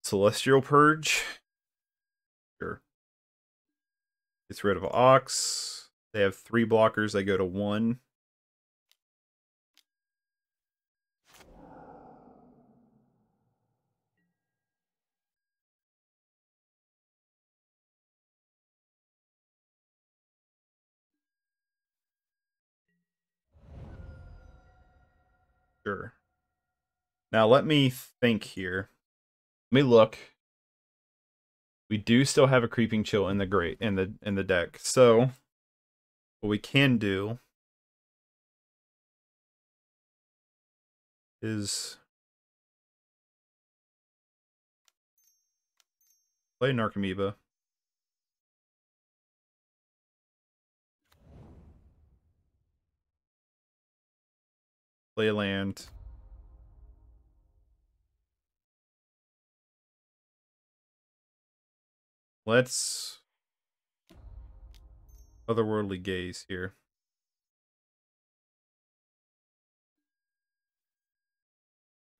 Celestial Purge. Sure. Gets rid of Ox. They have 3 blockers. They go to 1. Sure. Now let me think here. Let me look. We do still have a Creeping Chill in the deck. So what we can do is play Narcomoeba. Play a land. Let's Otherworldly Gaze here.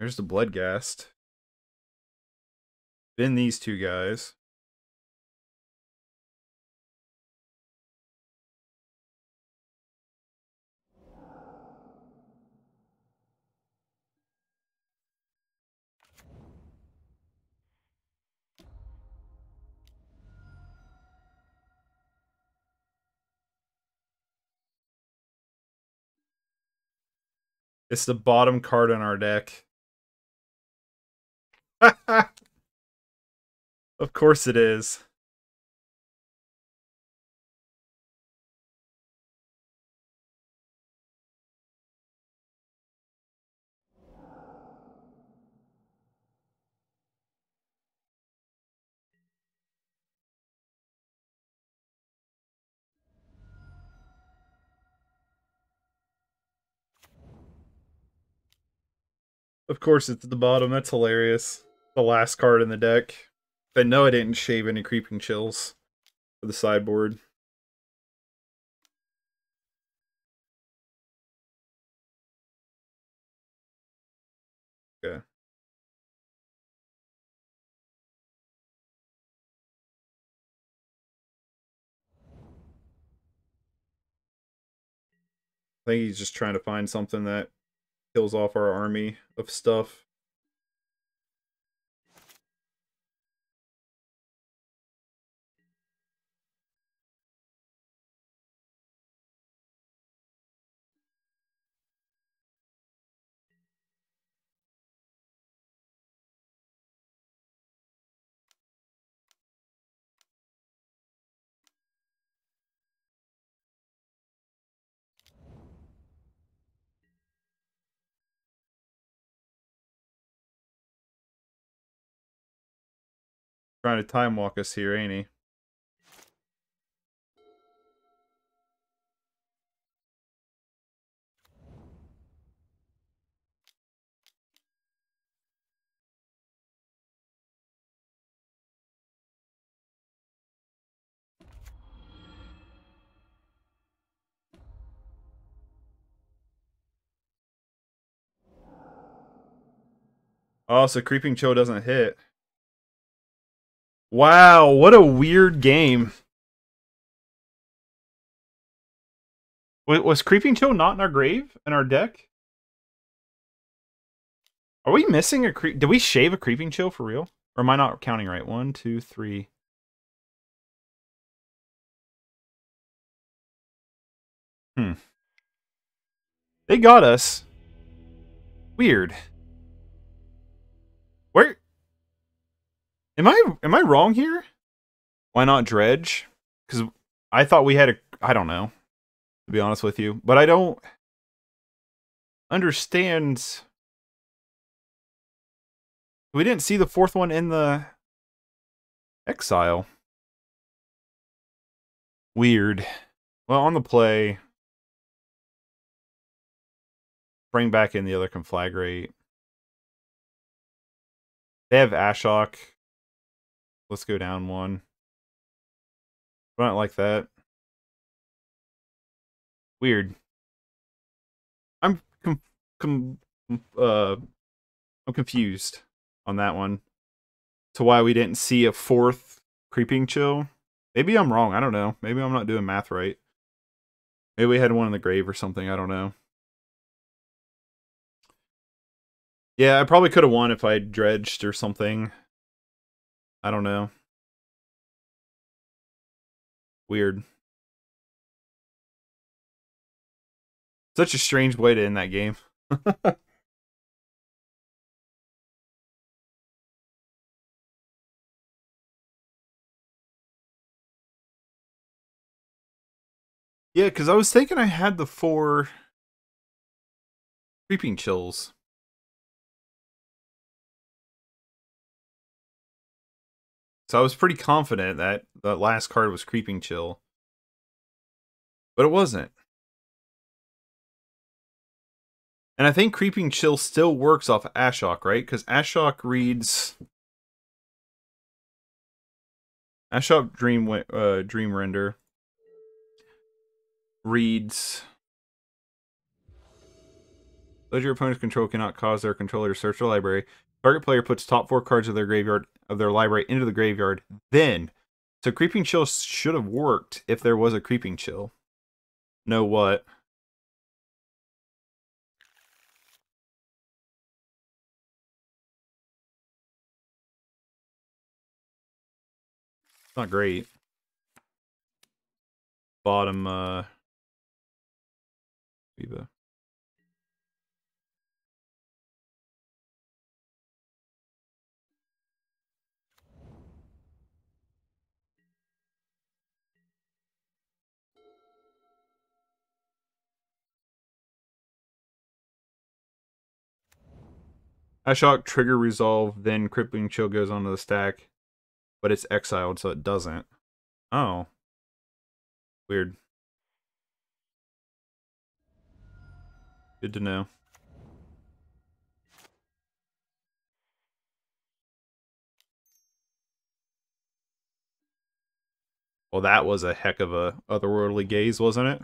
There's the Bloodghast. Then these 2 guys. It's the bottom card in our deck. Of course it is. Of course it's at the bottom. That's hilarious. The last card in the deck. I know I didn't shave any Creeping Chills for the sideboard. Okay. I think he's just trying to find something that kills off our army of stuff. Trying to time walk us here, ain't he? Oh, so Creeping Chill doesn't hit. Wow, what a weird game. Was Creeping Chill not in our grave, in our deck? Are we missing a creep? Did we shave a Creeping Chill for real? Or am I not counting right? 1, 2, 3. They got us. Weird. Where? Am I wrong here? Why not Dredge? Because I thought we had a... I don't know, to be honest with you. But I don't understand... We didn't see the fourth one in the exile. Weird. Well, on the play... Bring back in the other Conflagrate. They have Ashok. Let's go down one. I don't like that. Weird. I'm confused on that one. To why we didn't see a fourth Creeping Chill. Maybe I'm wrong. I don't know. Maybe I'm not doing math right. Maybe we had one in the grave or something. I don't know. Yeah, I probably could have won if I dredged or something. I don't know. Weird. Such a strange way to end that game. Yeah, because I was thinking I had the 4 Creeping Chills. So I was pretty confident that the last card was Creeping Chill. But it wasn't. And I think Creeping Chill still works off Ashok, right? Because Ashok reads... Ashok Dream Render reads... Let your opponent's control cannot cause their controller to search their library. Target player puts top 4 cards of their graveyard of their library into the graveyard. Then, so Creeping Chill should have worked if there was a Creeping Chill. Know what? It's not great. Bottom Viva. Ashok trigger resolve, then Crippling Chill goes onto the stack, but it's exiled, so it doesn't. Oh. Weird. Good to know. Well, that was a heck of a Otherworldly Gaze, wasn't it?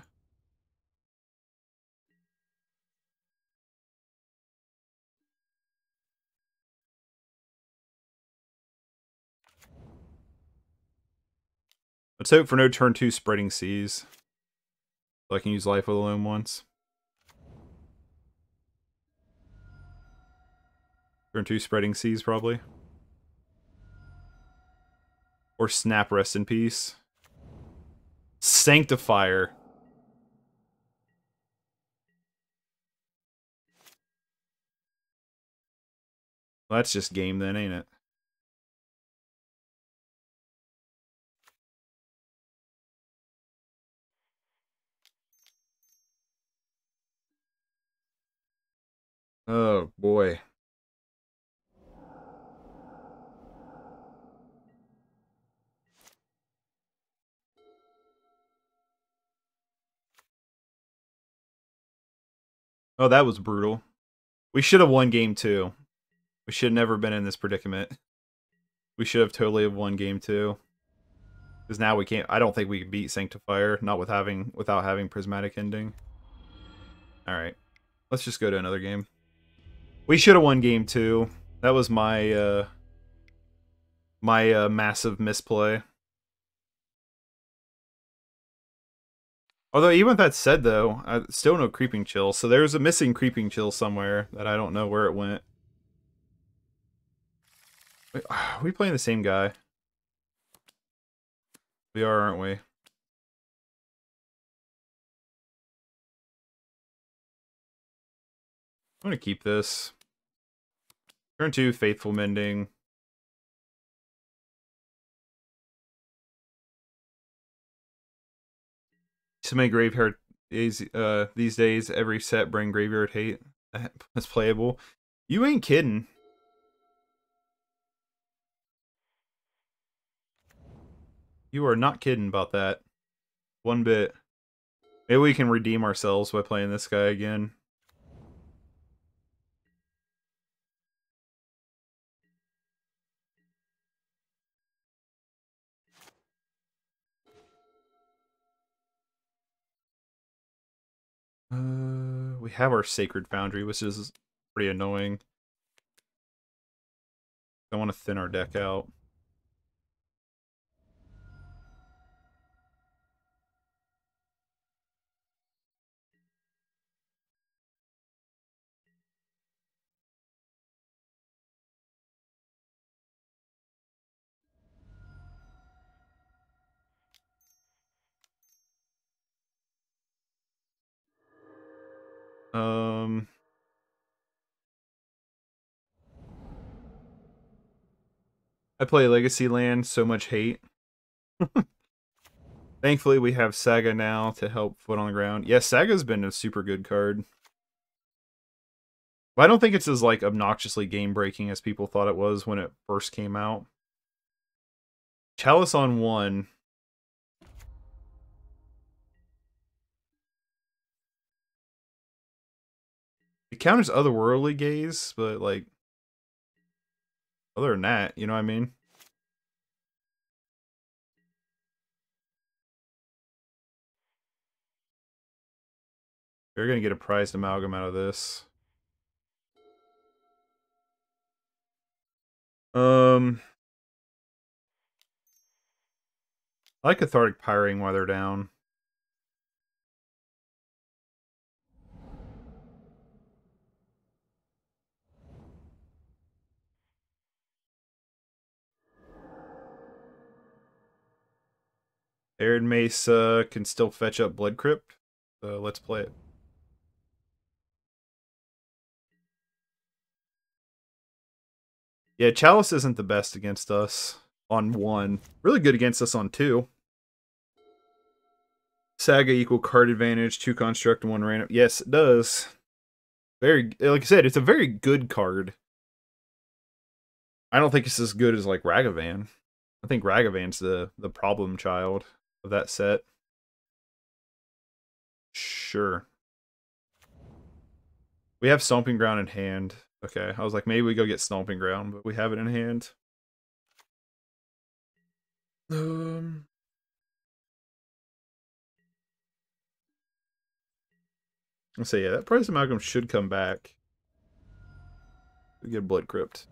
Let's hope for no turn 2 Spreading Seas. So I can use Life of the Loam once. Turn 2 Spreading Seas, probably. Or Snap Rest in Peace. Sanctifier. Well, that's just game then, ain't it? Oh, boy. Oh, that was brutal. We should have won game 2. We should have never been in this predicament. We should have totally have won game 2. Because now we can't... I don't think we can beat Sanctifier, not without having Prismatic Ending. Alright. Let's just go to another game. We should have won game 2. That was my massive misplay. Although, even with that said, though, I still no Creeping Chill, so there's a missing Creeping Chill somewhere that I don't know where it went. Wait, are we playing the same guy? We are, aren't we? I'm gonna keep this. Turn 2, Faithful Mending. So many graveyard these days. Every set bring graveyard hate. That's playable. You ain't kidding. You are not kidding about that. One bit. Maybe we can redeem ourselves by playing this guy again. We have our Sacred Foundry, which is pretty annoying. I want to thin our deck out. I play Legacy Land, so much hate. Thankfully, we have Saga now to help Foot on the Ground. Yeah, Saga's been a super good card. But I don't think it's as like obnoxiously game-breaking as people thought it was when it first came out. Chalice on 1. It counters Otherworldly Gaze, but like other than that, you know what I mean? We're gonna get a Prized Amalgam out of this. I like Cathartic Pyring while they're down. Arid Mesa can still fetch up Blood Crypt, so let's play it. Yeah, Chalice isn't the best against us on 1. Really good against us on 2. Saga equal card advantage, 2 construct, 1 random. Yes, it does. Very, like I said, it's a very good card. I don't think it's as good as like Ragavan. I think Ragavan's the problem child of that set. Sure. We have Stomping Ground in hand. Okay, I was like, maybe we go get Stomping Ground, but we have it in hand. Let's say, yeah, that Prized Amalgam should come back. We get Blood Crypt.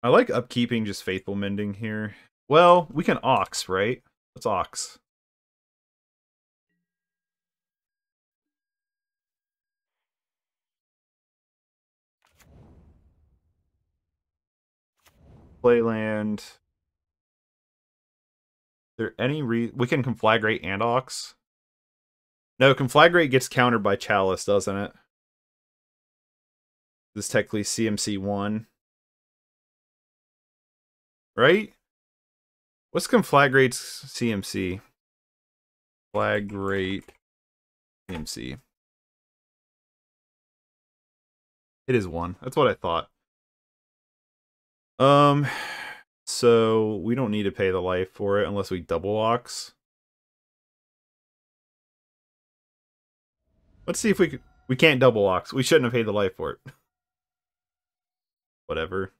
I like upkeeping just Faithful Mending here. Well, we can Ox, right? Let's Ox. Playland. Is there any we can Conflagrate and Ox? No, Conflagrate gets countered by Chalice, doesn't it? This is technically CMC 1. Right? What's Conflagrate's CMC? Conflagrate CMC. It is 1. That's what I thought. So we don't need to pay the life for it unless we double Ox. Let's see if we can't double Ox. We shouldn't have paid the life for it. Whatever.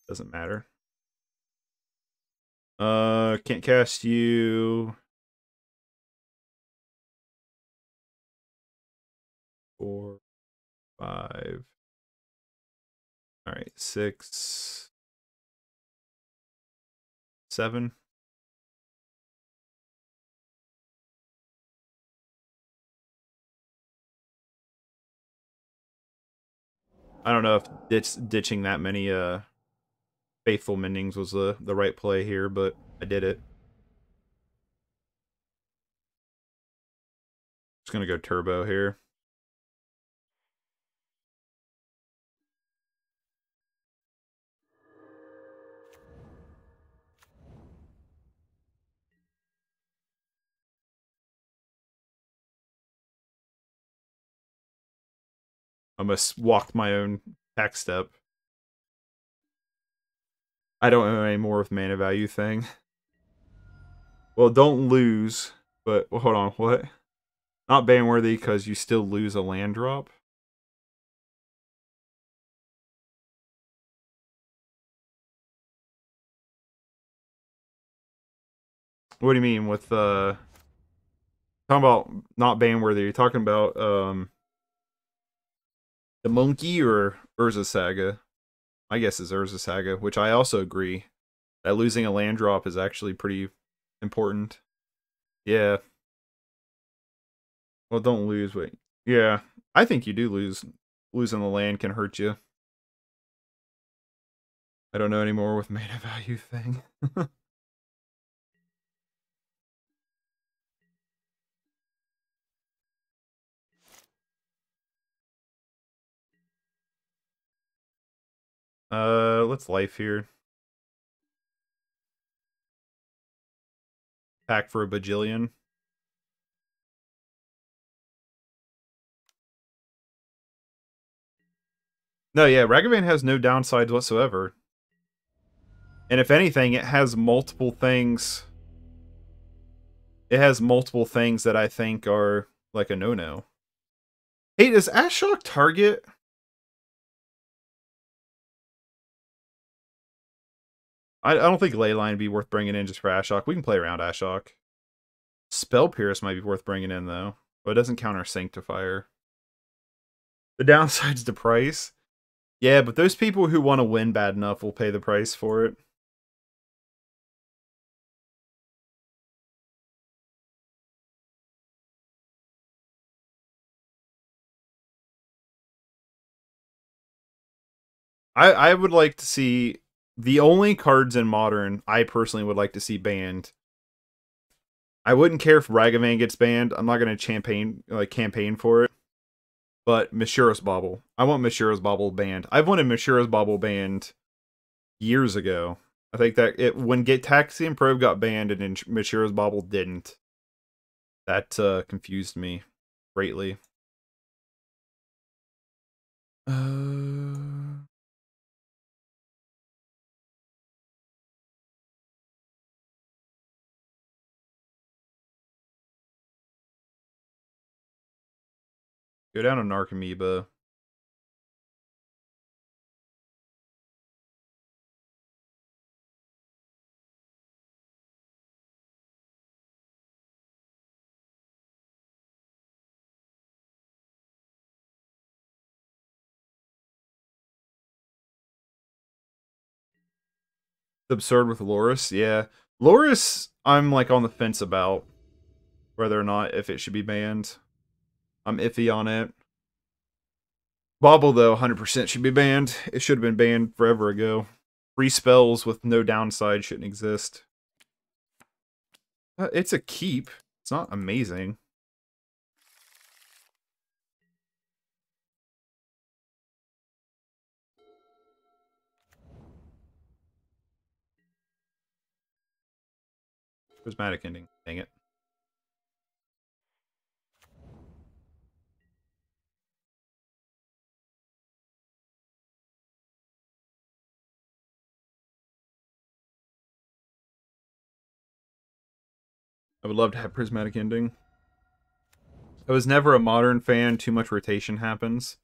Doesn't matter. Can't cast you. 4, 5. All right, 6, 7. I don't know if ditching that many Faithful Mendings was the right play here, but I did it. Just gonna go turbo here. I must walk my own tax step. I don't know anymore with mana value thing. Well, don't lose, but well, hold on, what? Not ban worthy because you still lose a land drop. What do you mean with talking about not ban worthy? You're talking about the monkey or Urza Saga? My guess is Urza Saga, which I also agree that losing a land drop is actually pretty important. Yeah. Well, don't lose. Wait. Yeah, I think you do lose. Losing the land can hurt you. I don't know anymore with mana value thing. Let's life here. Pack for a bajillion. No, yeah, Ragavan has no downsides whatsoever. And if anything, it has multiple things. It has multiple things that I think are like a no-no. Hey, does Ashok target? I don't think Leyline would be worth bringing in just for Ashok. We can play around Ashok. Spell Pierce might be worth bringing in, though. But it doesn't counter Sanctifier. The downside's the price. Yeah, but those people who want to win bad enough will pay the price for it. I would like to see the only cards in Modern I personally would like to see banned. I wouldn't care if Ragavan gets banned. I'm not going to campaign for it. But Mishura's Bauble. I want Mishura's Bauble banned. I've wanted Mishura's Bauble banned years ago. I think that when Gitaxian Probe got banned and then Mishura's Bauble didn't, that confused me greatly. Go down to Narcomoeba. It's absurd with Loris, yeah. Loris, I'm like on the fence about whether or not if it should be banned. I'm iffy on it. Bauble, though, 100% should be banned. It should have been banned forever ago. Free spells with no downside shouldn't exist. It's a keep. It's not amazing. Prismatic Ending. Dang it. I would love to have Prismatic Ending. I was never a Modern fan. Too much rotation happens.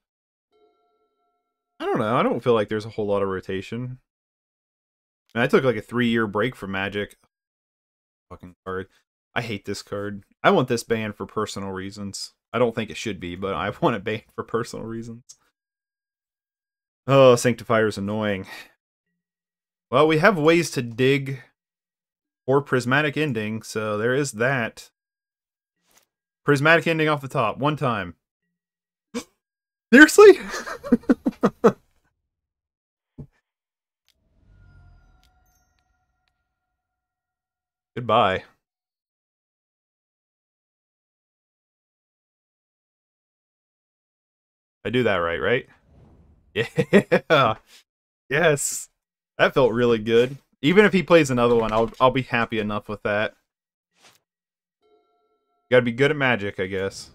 I don't know. I don't feel like there's a whole lot of rotation. And I took like a 3-year break from Magic. Fucking card. I hate this card. I want this banned for personal reasons. I don't think it should be, but I want it banned for personal reasons. Oh, Sanctifier is annoying. Well, we have ways to dig for Prismatic Ending, so there is that. Prismatic Ending off the top, one time. Seriously? Goodbye. I do that right? Yeah. Yes. That felt really good. Even if he plays another one, I'll be happy enough with that. Gotta be good at Magic, I guess.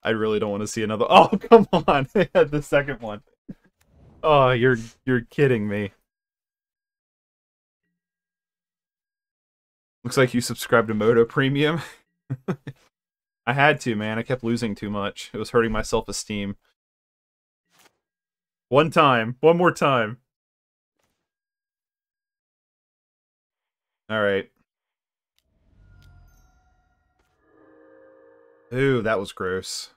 I really don't want to see another. Oh, come on! They had the second one. Oh, you're kidding me. Looks like you subscribed to Moto Premium. I had to, man. I kept losing too much. It was hurting my self-esteem. One time. One more time. Alright. Ooh, that was gross.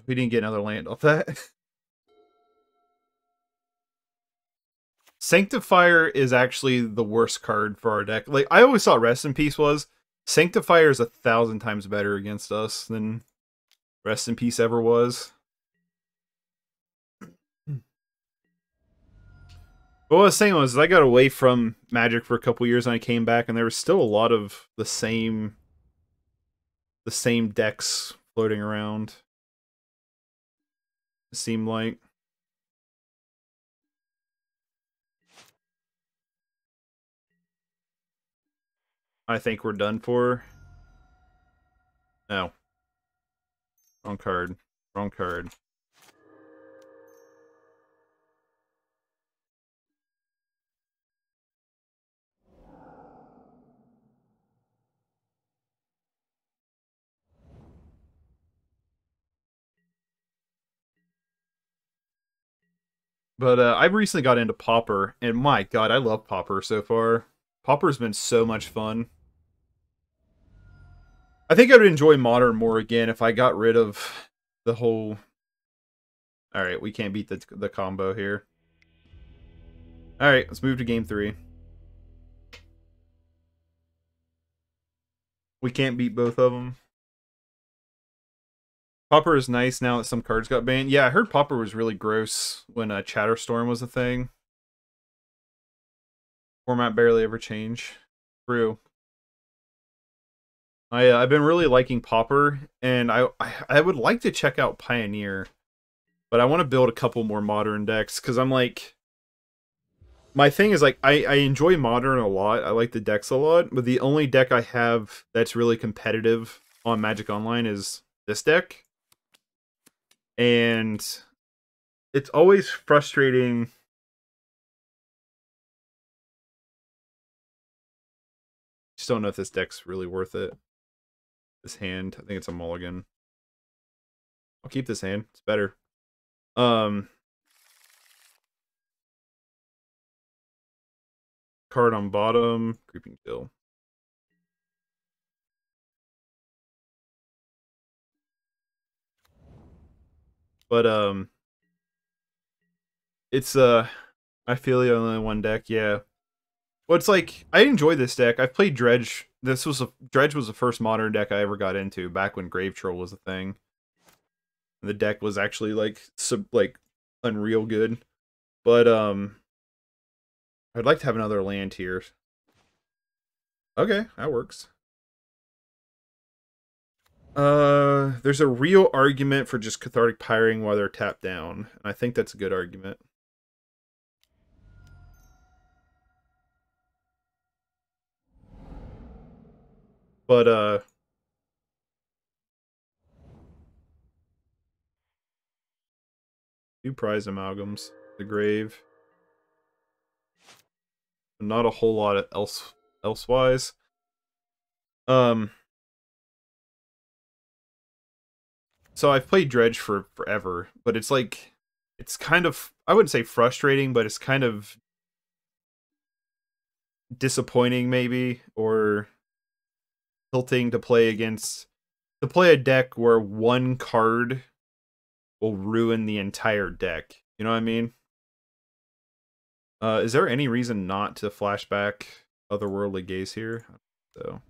We didn't get another land off that. Sanctifier is actually the worst card for our deck. Like, I always thought Rest in Peace was. Sanctifier is 1,000 times better against us than Rest in Peace ever was. But what I was saying was, I got away from Magic for a couple years and I came back and there was still a lot of the same decks floating around. It seemed like. I think we're done for. No. Wrong card. Wrong card. But I've recently got into Pauper, and my god, I love Pauper so far. Pauper's been so much fun. I think I would enjoy Modern more again if I got rid of the whole... Alright, we can't beat the combo here. Alright, let's move to game 3. We can't beat both of them. Pauper is nice now that some cards got banned. Yeah, I heard Pauper was really gross when Chatterstorm was a thing. Format barely ever change. True. I've been really liking Pauper, and I would like to check out Pioneer, but I want to build a couple more Modern decks, because I'm like... My thing is, like, I enjoy Modern a lot, I like the decks a lot, but the only deck I have that's really competitive on Magic Online is this deck. And it's always frustrating. Just don't know if this deck's really worth it. This hand, I think it's a mulligan. I'll keep this hand. It's better. Card on bottom, Creeping Kill. But it's I feel the only one deck, yeah. Well, it's like, I enjoy this deck. I've played Dredge. Dredge was the first Modern deck I ever got into, back when Grave Troll was a thing. The deck was actually like unreal good. But I'd like to have another land here. Okay, that works. There's a real argument for just Cathartic Pyring while they're tapped down. I think that's a good argument. But two Prized Amalgams. The Grave. Not a whole lot elsewise. So I've played Dredge for forever, but it's like, it's kind of, I wouldn't say frustrating, but it's kind of disappointing maybe, or tilting to play a deck where one card will ruin the entire deck. You know what I mean? Is there any reason not to flashback Otherworldly Gaze here? So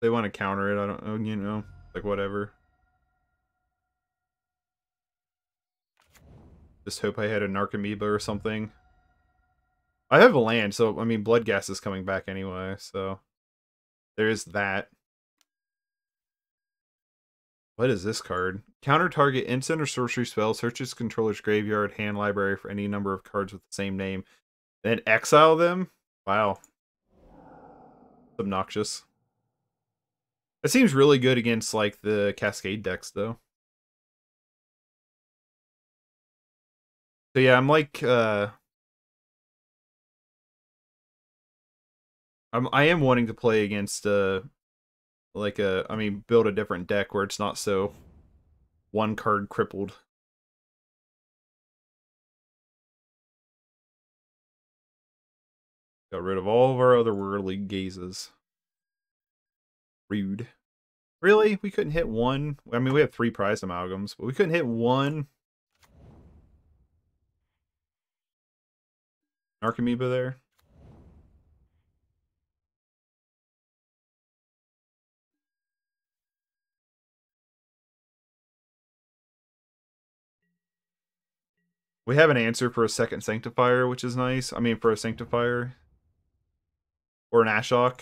they want to counter it. I don't know, you know, like whatever. Just hope I had a Narcomoeba or something. I have a land, so I mean Bloodghast is coming back anyway, so there's that. What is this card? Counter target instant or sorcery spell, searches controller's graveyard, hand, library for any number of cards with the same name, then exile them? Wow. Obnoxious. That seems really good against like the Cascade decks though. So yeah, I'm like I am wanting to play against like I mean build a different deck where it's not so one card crippled. Got rid of all of our otherworldly gazes. Rude. Really? We couldn't hit one? I mean, we have 3 prized amalgams, but we couldn't hit one Narcomoeba there? We have an answer for a second Sanctifier, which is nice. I mean, for a Sanctifier. Or an Ashok.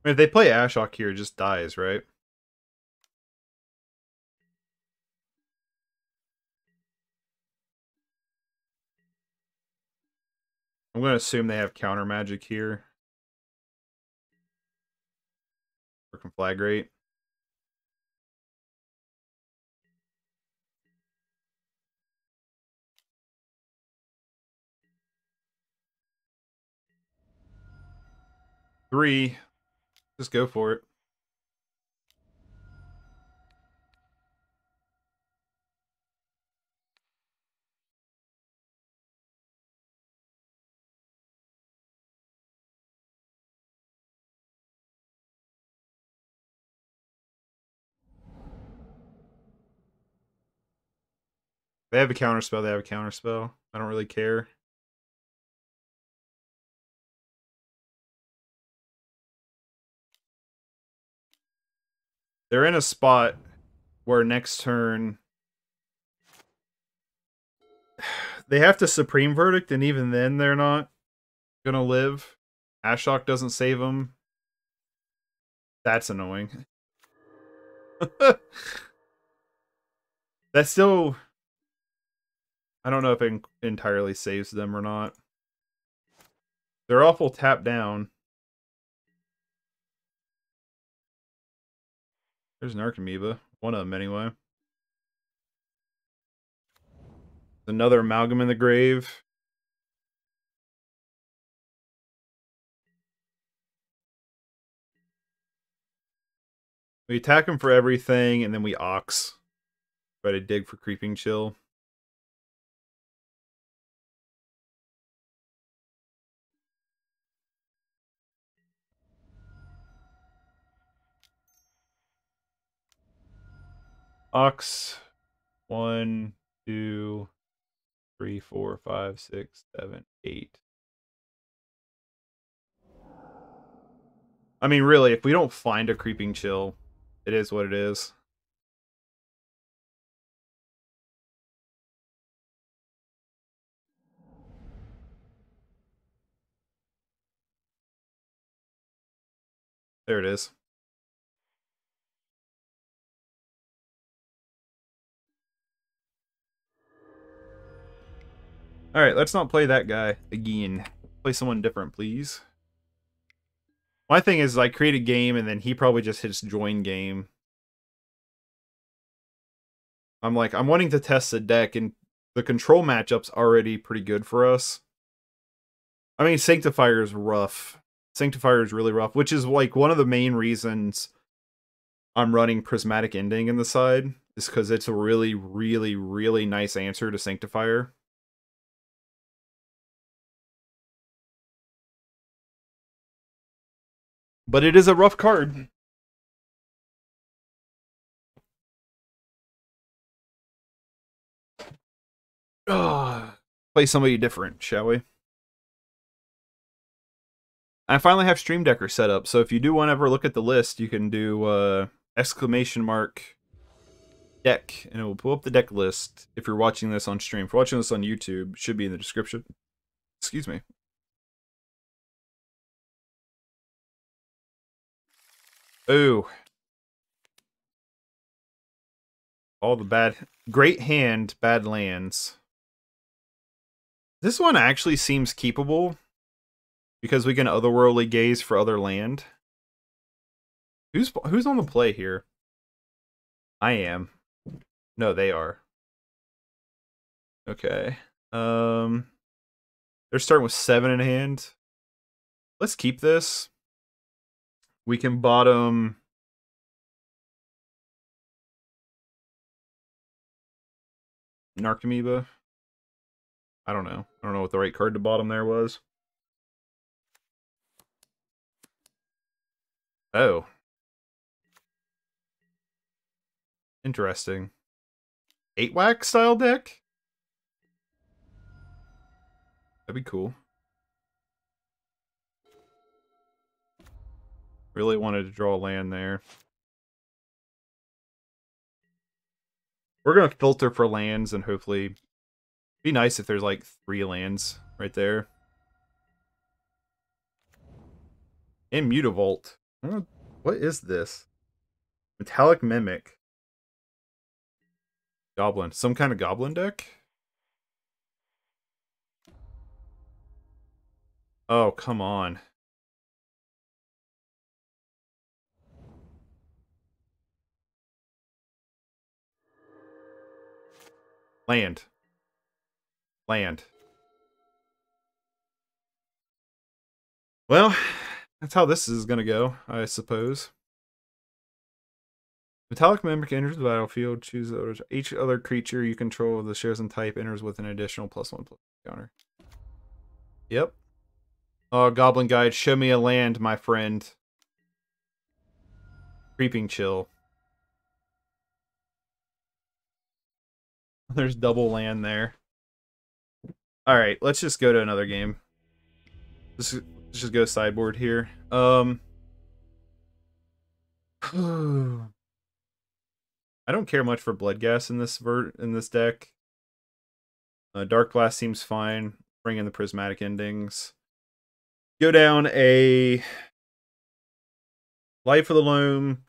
I mean, if they play Ashok here, it just dies, right? I'm going to assume they have counter magic here. Or Conflagrate. Three. Just go for it. They have a counterspell, they have a counterspell. I don't really care. They're in a spot where next turn they have to Supreme Verdict, and even then they're not gonna live. Ashok doesn't save them. That's annoying. That still, I don't know if it entirely saves them or not. They're awful tapped down. There's Narcomoeba. One of them anyway. Another Amalgam in the grave. We attack him for everything, and then we Ox. Try to dig for Creeping Chill. Ox. 1, 2, 3, 4, 5, 6, 7, 8. I mean, really, if we don't find a Creeping Chill, it is what it is. There it is. Alright, let's not play that guy again. Play someone different, please. My thing is, I create a game, and then he probably just hits join game. I'm wanting to test the deck, and the control matchup's already pretty good for us. I mean, Sanctifier is rough. Sanctifier is really rough, which is like one of the main reasons I'm running Prismatic Ending in the side, is because it's a really, really, really nice answer to Sanctifier. But it is a rough card. Play somebody different, shall we? I finally have Stream Decker set up, so if you do want to ever look at the list, you can do exclamation mark deck, and it will pull up the deck list if you're watching this on stream. If you're watching this on YouTube, it should be in the description. Excuse me. Ooh. All the bad... Great hand, bad lands. This one actually seems keepable, because we can Otherworldly Gaze for other land. Who's on the play here? I am. No, they are. Okay. They're starting with 7 in hand. Let's keep this. We can bottom... Narcomoeba. I don't know. I don't know what the right card to bottom there was. Oh. Interesting. 8-whack style deck? That'd be cool. Really wanted to draw a land there. We're going to filter for lands and hopefully... Be nice if there's like 3 lands right there. Immutavault. What is this? Metallic Mimic. Goblin. Some kind of goblin deck? Oh, come on. Land. Land. Well, that's how this is going to go, I suppose. Metallic Mimic enters the battlefield. Choose each other creature you control of the chosen type enters with an additional +1/+1 counter. Yep. Oh, Goblin Guide, show me a land, my friend. Creeping Chill. There's double land there. Alright, let's just go to another game. Let's just go sideboard here. I don't care much for Bloodghast in this deck. Darkblast seems fine. Bring in the Prismatic Endings. Go down a Life of the Loam.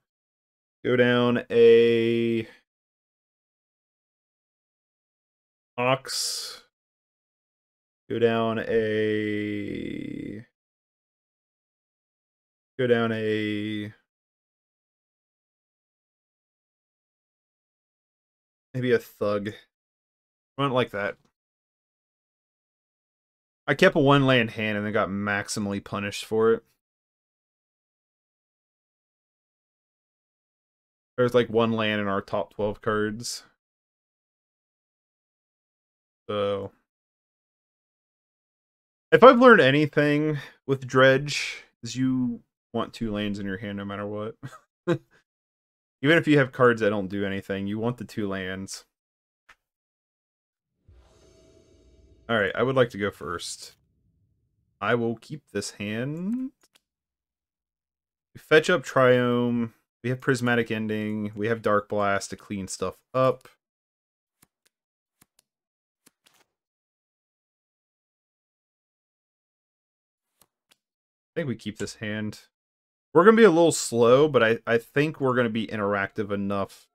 Go down a Ox. Go down a maybe a Thug. I don't like that. I kept a 1-land hand and then got maximally punished for it. There's like 1 land in our top 12 cards. So if I've learned anything with Dredge, is you want 2 lands in your hand no matter what. Even if you have cards that don't do anything, you want the 2 lands. Alright, I would like to go first. I will keep this hand. We fetch up Triome. We have Prismatic Ending. We have Darkblast to clean stuff up. I think we keep this hand. We're going to be a little slow, but I think we're going to be interactive enough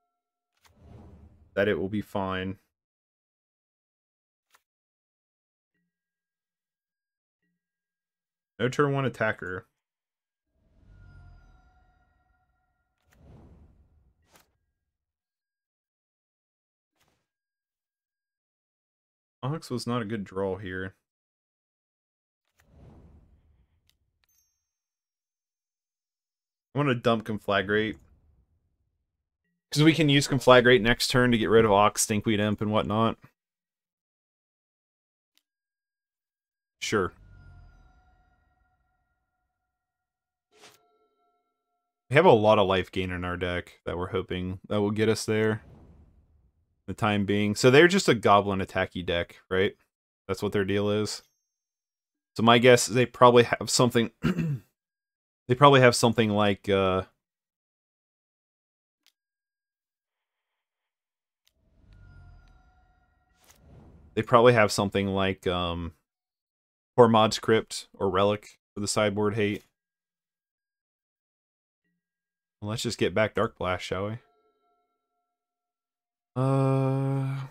that it will be fine. No turn 1 attacker. Ox was not a good draw here. I want to dump Conflagrate. Because we can use Conflagrate next turn to get rid of Ox, Stinkweed Imp, and whatnot. Sure. We have a lot of life gain in our deck that we're hoping that will get us there. The time being. So they're just a goblin attacky deck, right? That's what their deal is. So my guess is they probably have something... they probably have something like... They probably have something like Hormod's Crypt or Relic for the sideboard hate. Well, let's just get back Darkblast, shall we? I'm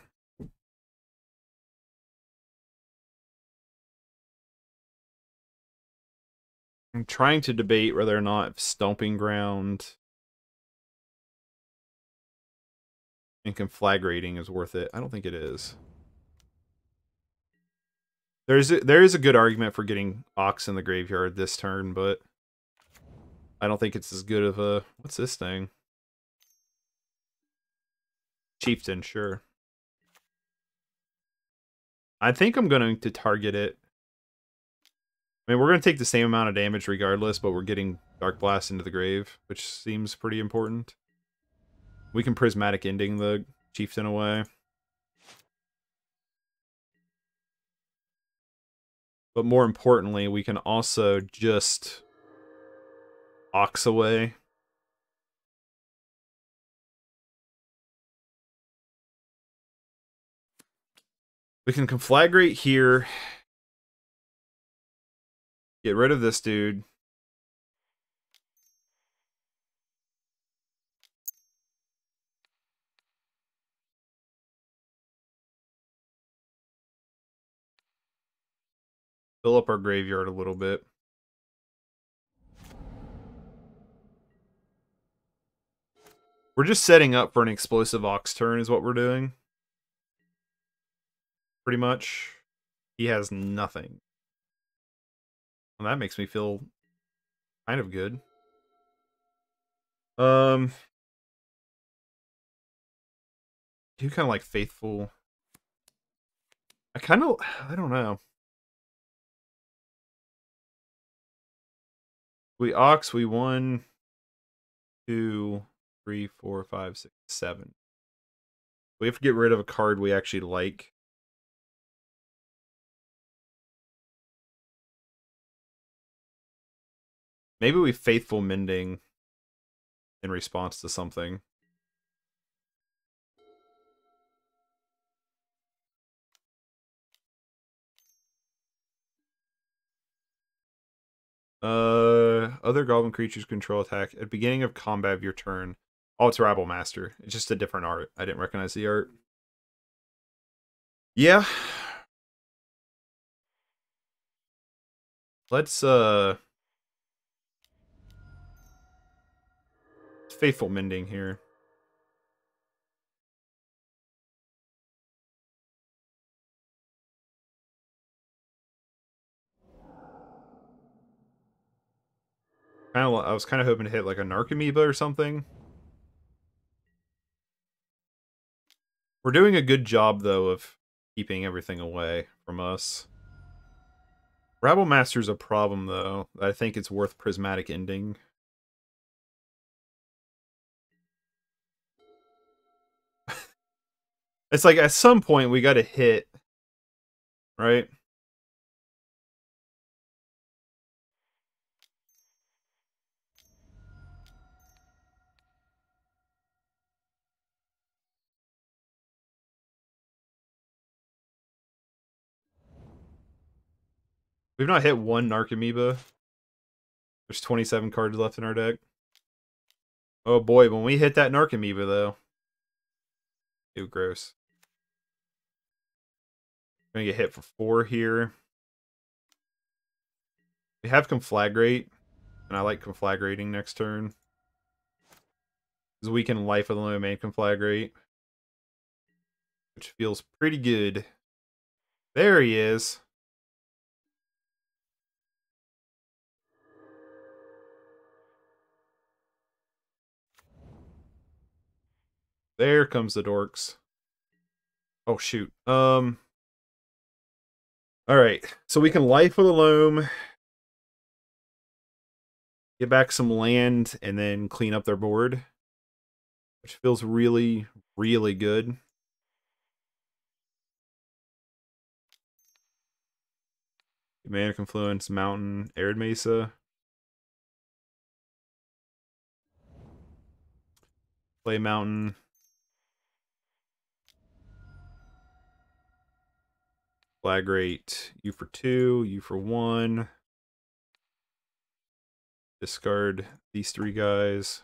trying to debate whether or not Stomping Ground and Conflagrating is worth it. I don't think it is. There is a good argument for getting Ox in the graveyard this turn, but I don't think it's as good of a... What's this thing? Chieftain, sure. I think I'm going to target it. I mean, we're going to take the same amount of damage regardless, but we're getting Darkblast into the grave, which seems pretty important. We can Prismatic Ending the Chieftain away. But more importantly, we can also just Ox away. We can Conflagrate here. Get rid of this dude. Fill up our graveyard a little bit. We're just setting up for an explosive Ox turn is what we're doing. Pretty much. He has nothing. Well, that makes me feel kind of good. Do kind of like Faithful. I don't know. We Ox, we 1, 2, 3, 4, 5, 6, 7. We have to get rid of a card we actually like. Maybe we Faithful Mending in response to something. Other goblin creatures control attack at beginning of combat of your turn. Oh, it's Rabble Master. It's just a different art. I didn't recognize the art. Yeah. Let's Faithful Mending here. I was kind of hoping to hit like a Narcomoeba or something. We're doing a good job though of keeping everything away from us. Rabble Master's a problem though. I think it's worth Prismatic Ending. It's like at some point we got to hit, right? We've not hit one Narcomoeba. There's 27 cards left in our deck. Oh boy, when we hit that Narcomoeba though. Ew, gross. We're gonna get hit for 4 here. We have Conflagrate, and I like Conflagrating next turn. Because we can Life of the Loam and Conflagrate, which feels pretty good. There he is. There comes the dorks. Oh shoot. All right. So we can life with a loam, get back some land, and then clean up their board, which feels really, really good. Mana Confluence, Mountain, Arid Mesa. Play Mountain. Conflagrate. You for 2, you for 1. Discard these 3 guys.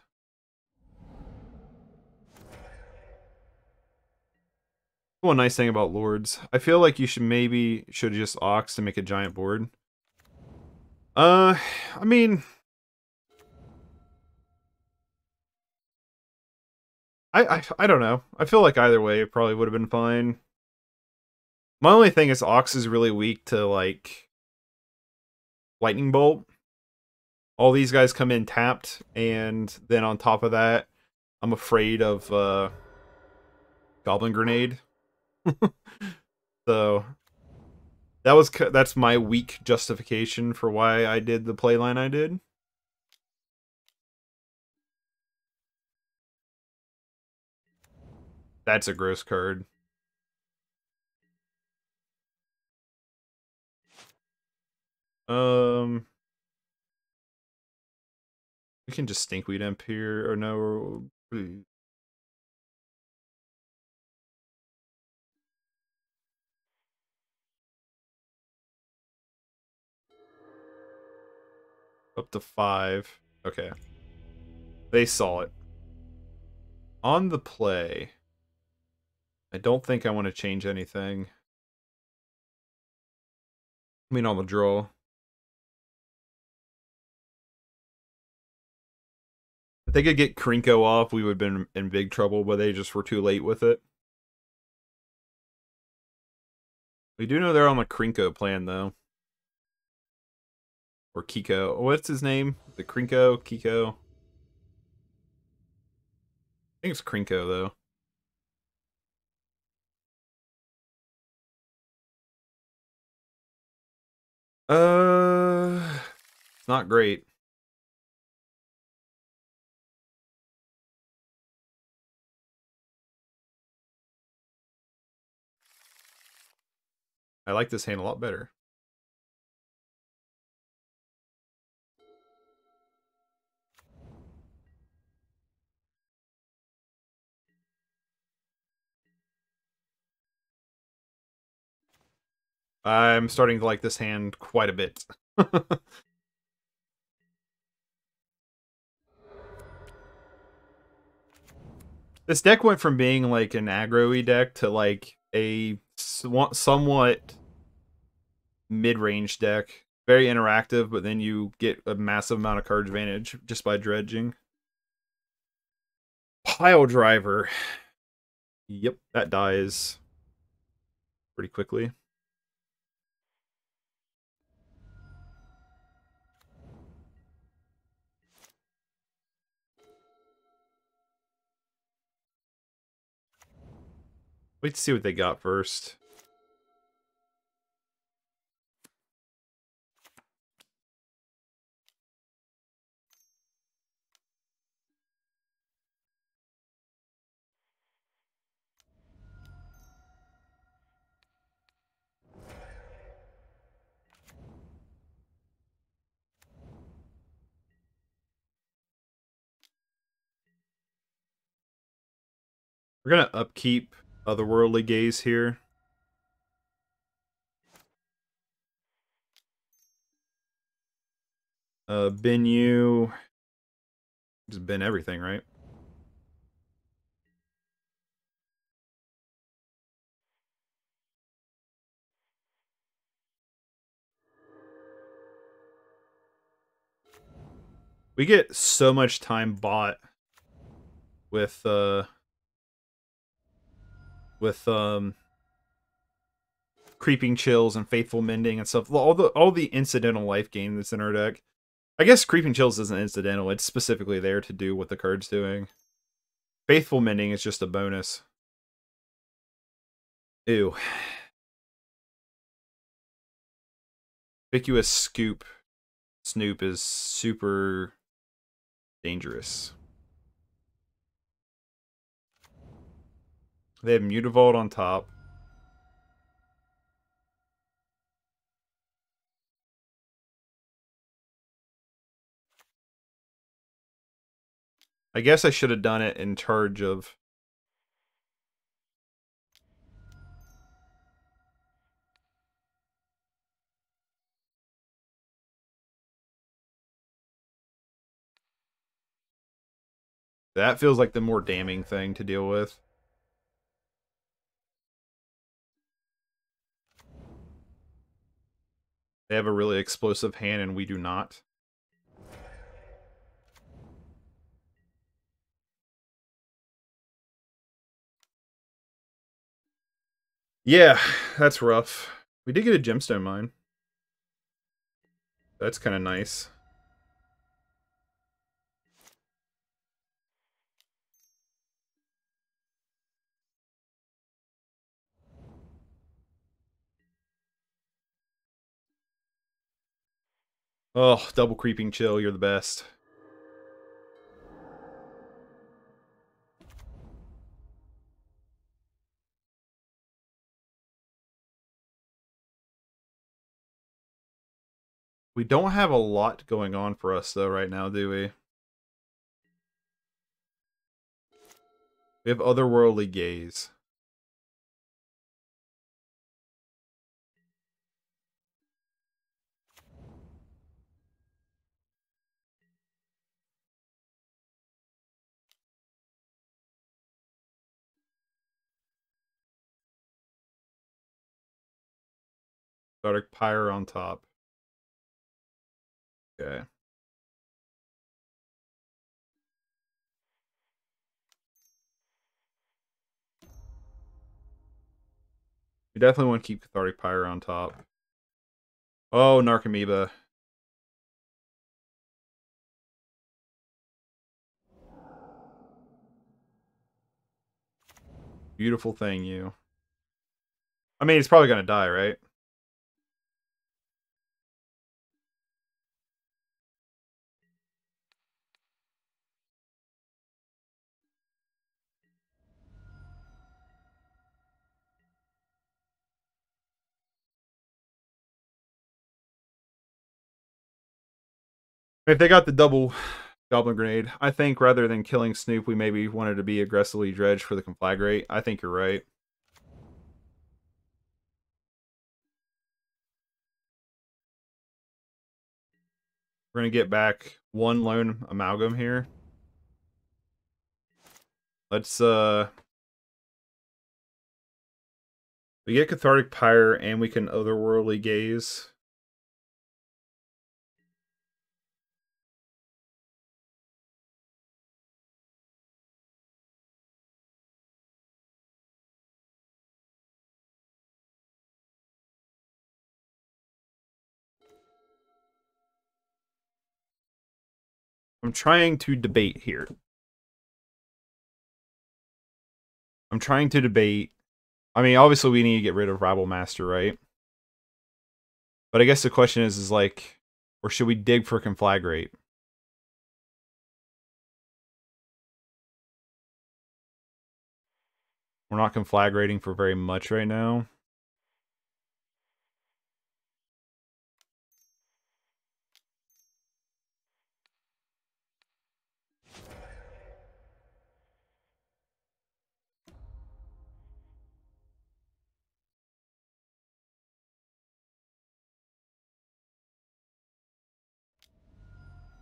One nice thing about Lords, I feel like you should just Ox to make a giant board. I mean, I don't know. I feel like either way it probably would have been fine. My only thing is Ox is really weak to like Lightning Bolt. All these guys come in tapped, and then on top of that, I'm afraid of Goblin Grenade. So that's my weak justification for why I did the playline I did. That's a gross card. We can just Stinkweed Imp here, or no. Up to 5. Okay. They saw it. On the play, I don't think I want to change anything. I mean, on the draw. If they could get Krinko off, we would have been in big trouble, but they just were too late with it. We do know they're on the Krinko plan, though. Or Kiko. What's his name? The Krinko? Kiko? I think it's Krinko, though. It's not great. I like this hand a lot better. I'm starting to like this hand quite a bit. This deck went from being like an aggro-y deck to like a somewhat mid-range deck. Very interactive, but then you get a massive amount of card advantage just by dredging. Pile Driver. Yep, that dies pretty quickly. Wait to see what they got first. We're gonna upkeep Otherworldly Gaze here. Bin you. Just bin everything, right? We get so much time bought with Creeping Chills and Faithful Mending and stuff. All the incidental life gain that's in our deck. I guess Creeping Chills isn't incidental. It's specifically there to do what the card's doing. Faithful Mending is just a bonus. Ew. Conspicuous Snoop is super dangerous. They have Mutavault on top. I guess I should have done it in charge of... That feels like the more damning thing to deal with. They have a really explosive hand and we do not. Yeah, that's rough. We did get a Gemstone Mine. That's kind of nice. Oh, double Creeping Chill, you're the best. We don't have a lot going on for us, though, right now, do we? We have Otherworldly Gaze. Cathartic Pyre on top. Okay. We definitely want to keep Cathartic Pyre on top. Oh, Narcomoeba. Beautiful thing, you. I mean, it's probably going to die, right? If they got the double Goblin Grenade, I think rather than killing Snoop, we maybe wanted to be aggressively Dredge for the Conflagrate. I think you're right. We're going to get back one Loam Amalgam here. Let's, we get Cathartic Pyre and we can Otherworldly Gaze. I'm trying to debate here. I'm trying to debate. I mean, obviously we need to get rid of Rabble Master, right? But I guess the question is like, or should we dig for Conflagrate? We're not Conflagrating for very much right now.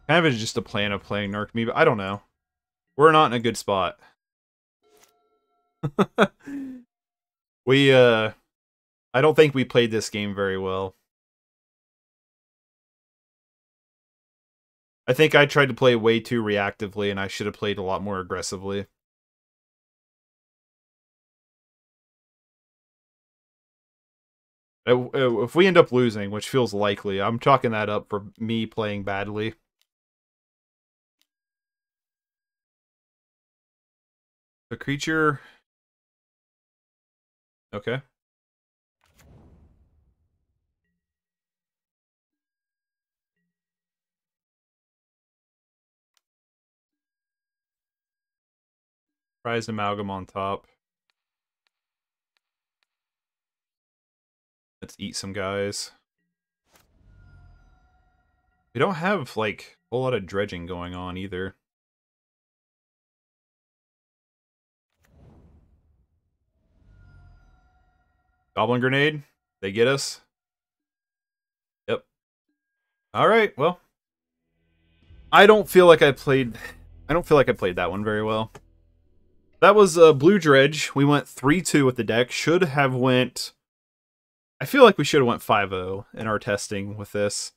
Kind of is just a plan of playing Narcomoeba. I don't know. We're not in a good spot. We, I don't think we played this game very well. I think I tried to play way too reactively, and I should have played a lot more aggressively. If we end up losing, which feels likely, I'm chalking that up for me playing badly. The creature... Okay. Prized Amalgam on top. Let's eat some guys. We don't have, like, a whole lot of dredging going on either. Goblin Grenade? They get us? Yep. Alright, well. I don't feel like I played that one very well. That was Blue Dredge. We went 3-2 with the deck. Should have went... I feel like we should have went 5-0 in our testing with this.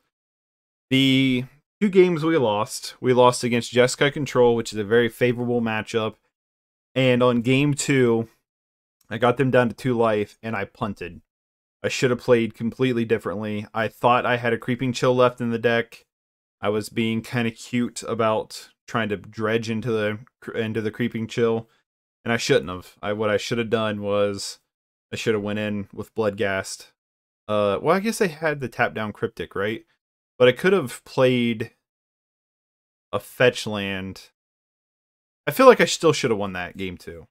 The 2 games we lost against Jeskai Control, which is a very favorable matchup. And on game 2, I got them down to 2 life, and I punted. I should have played completely differently. I thought I had a Creeping Chill left in the deck. I was being kind of cute about trying to dredge into the Creeping Chill, and I shouldn't have. What I should have done was I should have went in with Bloodghast. Well, I guess they had the tap down Cryptic, right? But I could have played a fetch land. I feel like I still should have won that game too.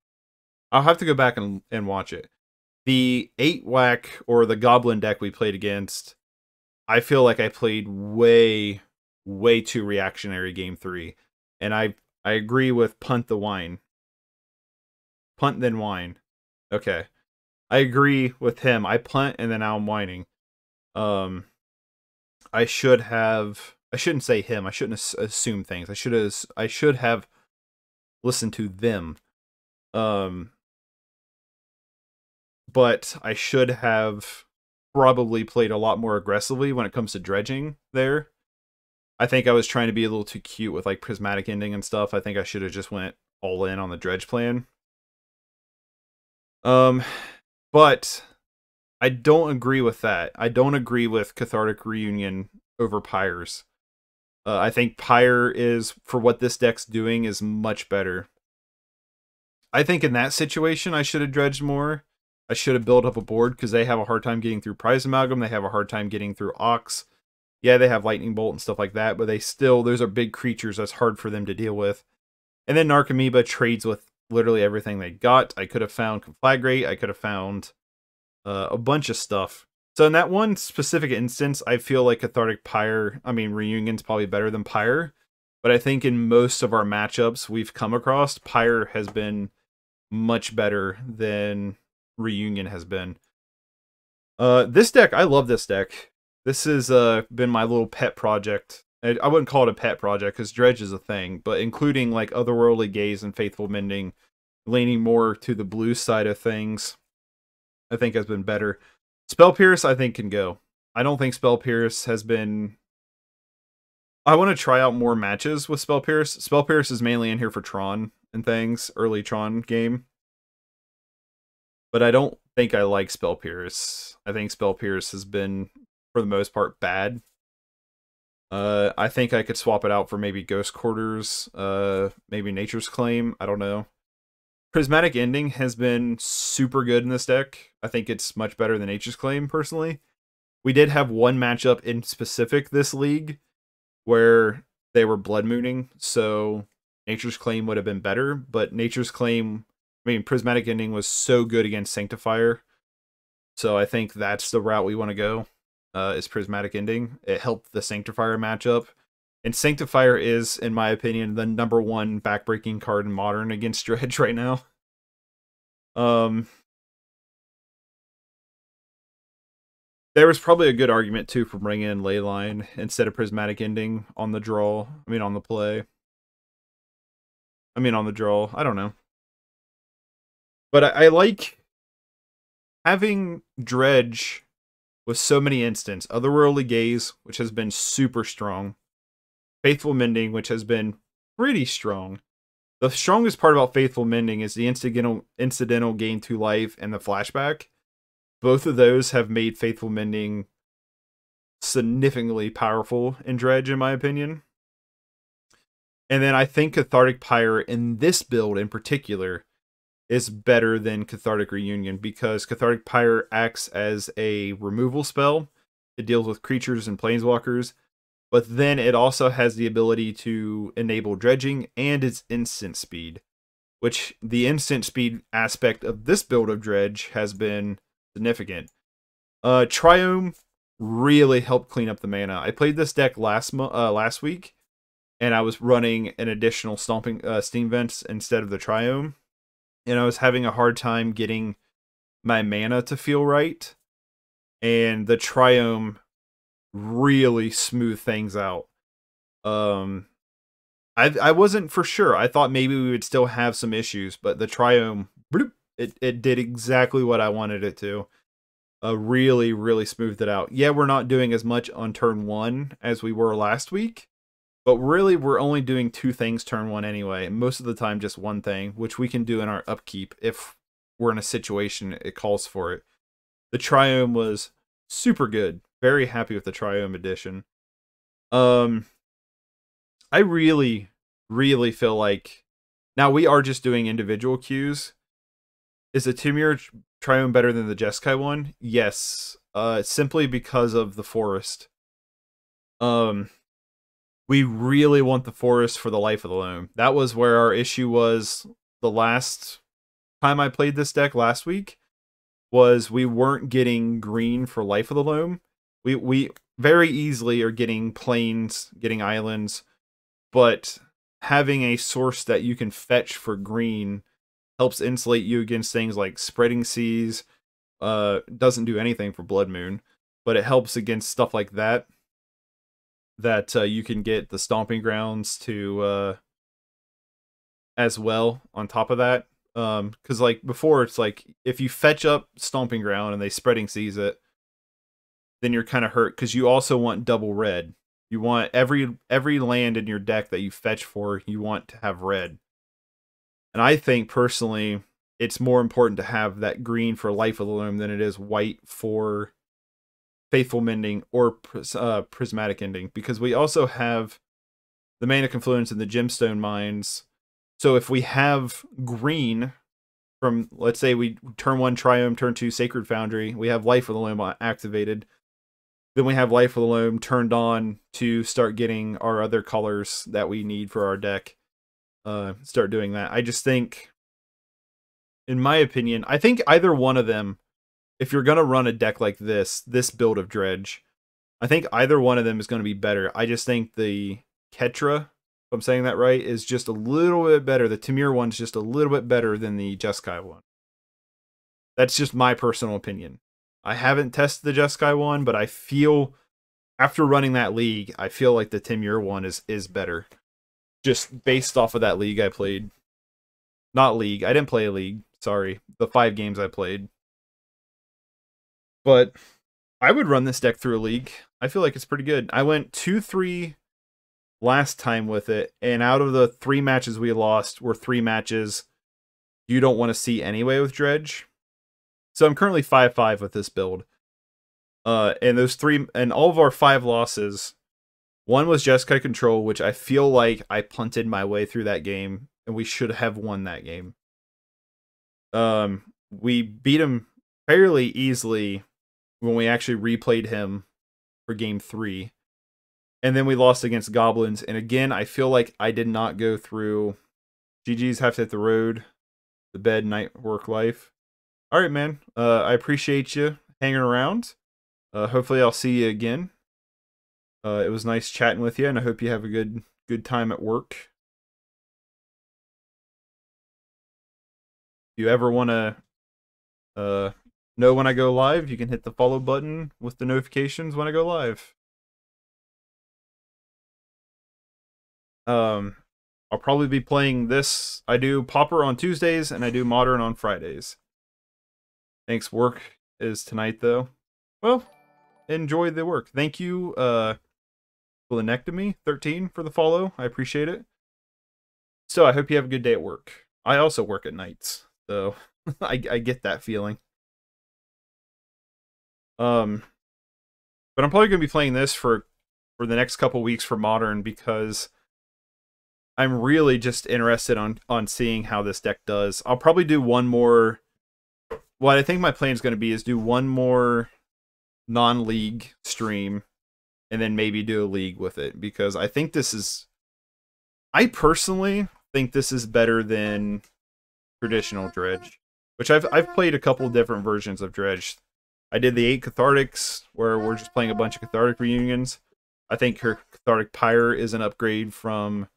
I'll have to go back and watch it. The 8-whack or the Goblin deck we played against, I feel like I played way too reactionary game 3. And I agree with punt the wine. Punt then whine. Okay. I agree with him. I punt and then now I'm whining. I shouldn't say him. I shouldn't assume things. I should have listened to them. But I should have probably played a lot more aggressively when it comes to dredging there. I think I was trying to be a little too cute with like Prismatic Ending and stuff. I think I should have just went all in on the dredge plan. But I don't agree with that. I don't agree with Cathartic Reunion over Pyres. I think Pyre is, for what this deck's doing, is much better. I think in that situation, I should have dredged more. I should have built up a board, because they have a hard time getting through Prized Amalgam. They have a hard time getting through Ox. Yeah, they have Lightning Bolt and stuff like that, but those are big creatures that's hard for them to deal with. And then Narcomoeba trades with literally everything they got. I could have found Conflagrate. I could have found a bunch of stuff. So in that one specific instance, I feel like Cathartic Pyre, Reunion's probably better than Pyre. But I think in most of our matchups we've come across, Pyre has been much better than Reunion has been. This deck, I love this deck. This has been my little pet project. I wouldn't call it a pet project because Dredge is a thing, but including like Otherworldly Gaze and Faithful Mending, leaning more to the blue side of things, I think has been better. Spell Pierce, I think, can go. I don't think Spell Pierce has been... I want to try out more matches with Spell Pierce. Spell Pierce is mainly in here for Tron and things, early Tron game. But I don't think I like Spell Pierce. I think Spell Pierce has been, for the most part, bad. I think I could swap it out for maybe Ghost Quarters, maybe Nature's Claim, I don't know. Prismatic Ending has been super good in this deck. I think it's much better than Nature's Claim, personally. We did have one matchup in specific this league where they were Blood Mooning, so Nature's Claim would have been better, but Nature's Claim, Prismatic Ending was so good against Sanctifier, so I think that's the route we want to go, is Prismatic Ending. It helped the Sanctifier matchup, and Sanctifier is, in my opinion, the #1 backbreaking card in Modern against Dredge right now. There was probably a good argument, too, for bringing in Leyline instead of Prismatic Ending on the draw. On the play. On the draw. I don't know. But I like having Dredge with so many instances. Otherworldly Gaze, which has been super strong. Faithful Mending, which has been pretty strong. The strongest part about Faithful Mending is the incidental gain 2 life and the flashback. Both of those have made Faithful Mending significantly powerful in Dredge, in my opinion. And then I think Cathartic Pyre in this build in particular is better than Cathartic Reunion, because Cathartic Pyre acts as a removal spell. It deals with creatures and planeswalkers, but then it also has the ability to enable dredging and its instant speed, which the instant speed aspect of this build of Dredge has been significant. Triome really helped clean up the mana. I played this deck last week, and I was running an additional Steam Vents instead of the Triome, and I was having a hard time getting my mana to feel right, and the Triome really smoothed things out. I wasn't for sure. I thought maybe we would still have some issues, but the Triome, it did exactly what I wanted it to. Really, really smoothed it out. Yeah, we're not doing as much on turn 1 as we were last week, but really we're only doing 2 things turn 1 anyway, and most of the time just 1 thing, which we can do in our upkeep if we're in a situation it calls for it. The Triome was super good. Very happy with the Triome edition. I really, really feel like now we are just doing individual queues. Is the Timur Triome better than the Jeskai one? Yes. Simply because of the forest. We really want the forest for the Life of the Loam. That was where our issue was the last time I played this deck last week, was we weren't getting green for Life of the Loam. We very easily are getting plains, getting islands, but having a source that you can fetch for green helps insulate you against things like Spreading Seas. Doesn't do anything for Blood Moon, but it helps against stuff like that. You can get the Stomping Grounds to as well on top of that. Because like before, it's like if you fetch up Stomping Ground and they Spreading Seas it, then you're kind of hurt, because you also want double red. You want every land in your deck that you fetch for, you want to have red. And I think personally, it's more important to have that green for Life of the Loam than it is white for Faithful Mending or Prismatic Ending, because we also have the Mana Confluence and the Gemstone Mines. So if we have green from, let's say we turn 1 Triome, turn 2 Sacred Foundry, we have Life of the Loam activated, then we have Life of the Loam turned on to start getting our other colors that we need for our deck. Start doing that. I just think, in my opinion, I think either one of them, if you're going to run a deck like this build of Dredge, I think either one of them is going to be better. I just think the Ketra, if I'm saying that right, is just a little bit better. The Timur one's just a little bit better than the Jeskai one. That's just my personal opinion. I haven't tested the Jeskai one, but I feel, after running that league, I feel like the Timur one is better. Just based off of that league I played. Not league. I didn't play a league. Sorry. The 5 games I played. But I would run this deck through a league. I feel like it's pretty good. I went 2-3 last time with it, and out of the 3 matches we lost were 3 matches you don't want to see anyway with Dredge. So I'm currently 5-5 with this build. And those 3, and all of our 5 losses, one was Jeskai Control, which I feel like I punted my way through that game, and we should have won that game. We beat him fairly easily when we actually replayed him for game 3. And then we lost against Goblins, and again, I feel like I did not go through GG's have to hit the road, the bed, night, work, life. Alright, man. I appreciate you hanging around. Hopefully I'll see you again. It was nice chatting with you, and I hope you have a good time at work. If you ever want to know when I go live, you can hit the follow button with the notifications when I go live. I'll probably be playing this. I do Pauper on Tuesdays, and I do Modern on Fridays. Thanks. Work is tonight, though. Well, enjoy the work. Thank you, Splenectomy 13 for the follow. I appreciate it. So I hope you have a good day at work. I also work at nights, so I get that feeling. But I'm probably going to be playing this for the next couple weeks for Modern, because I'm really just interested on seeing how this deck does. I'll probably do one more... What I think my plan is going to be is do one more non-league stream, and then maybe do a league with it, because I think this is... I personally think this is better than traditional Dredge, which I've played a couple different versions of Dredge. I did the 8 Cathartics, where we're just playing a bunch of Cathartic reunions. I think her Cathartic Pyre is an upgrade from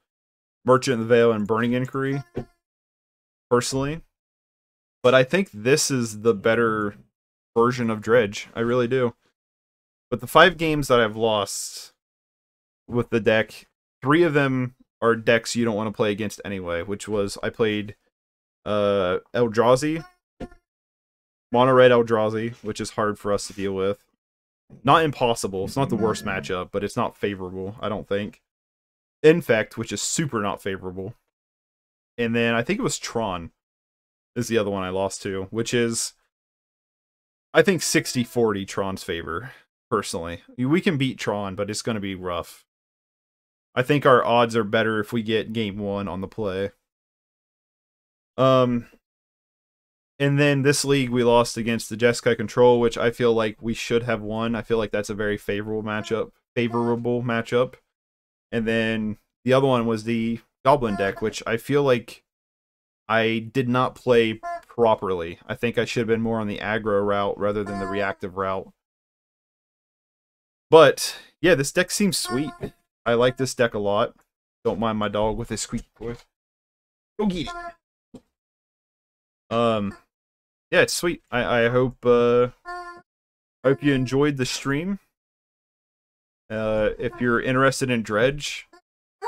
Merchant of the Veil and Burning Inquiry, personally. But I think this is the better version of Dredge. I really do. But the 5 games that I've lost with the deck, 3 of them are decks you don't want to play against anyway, which was, I played Eldrazi, Mono Red Eldrazi, which is hard for us to deal with. Not impossible, it's not the worst matchup, but it's not favorable, I don't think. Infect, which is super not favorable. And then I think it was Tron is the other one I lost to, which is, I think 60-40 Tron's favor, personally. We can beat Tron, but it's going to be rough. I think our odds are better if we get game 1 on the play. And then this league we lost against the Jeskai Control, which I feel like we should have won. I feel like that's a very favorable matchup. And then the other one was the Goblin deck, which I feel like I did not play properly. I think I should have been more on the aggro route rather than the reactive route. But yeah, this deck seems sweet. I like this deck a lot. Don't mind my dog with his squeaky toy. Go get it. Yeah, it's sweet. I hope you enjoyed the stream. If you're interested in Dredge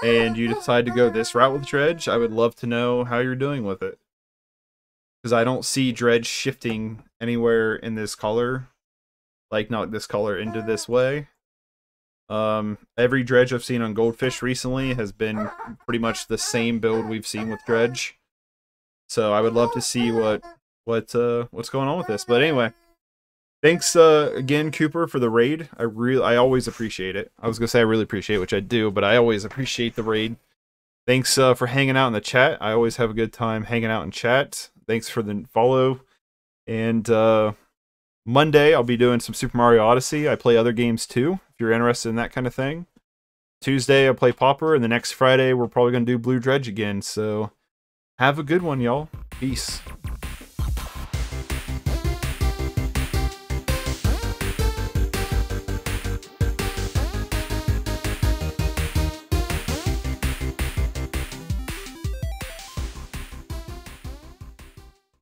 and you decide to go this route with Dredge, I would love to know how you're doing with it, because I don't see Dredge shifting anywhere in this color, like not this color into this way. Every Dredge I've seen on Goldfish recently has been pretty much the same build we've seen with Dredge. So I would love to see what's going on with this. But anyway, thanks again, Cooper, for the raid. I always appreciate it. I was gonna say I really appreciate it, which I do, but I always appreciate the raid. Thanks for hanging out in the chat. I always have a good time hanging out in chat. Thanks for the follow. And Monday I'll be doing some Super Mario Odyssey. I play other games too, if you're interested in that kind of thing. Tuesday I play Pauper, and the next Friday we're probably gonna do Blue Dredge again. So have a good one, y'all. Peace.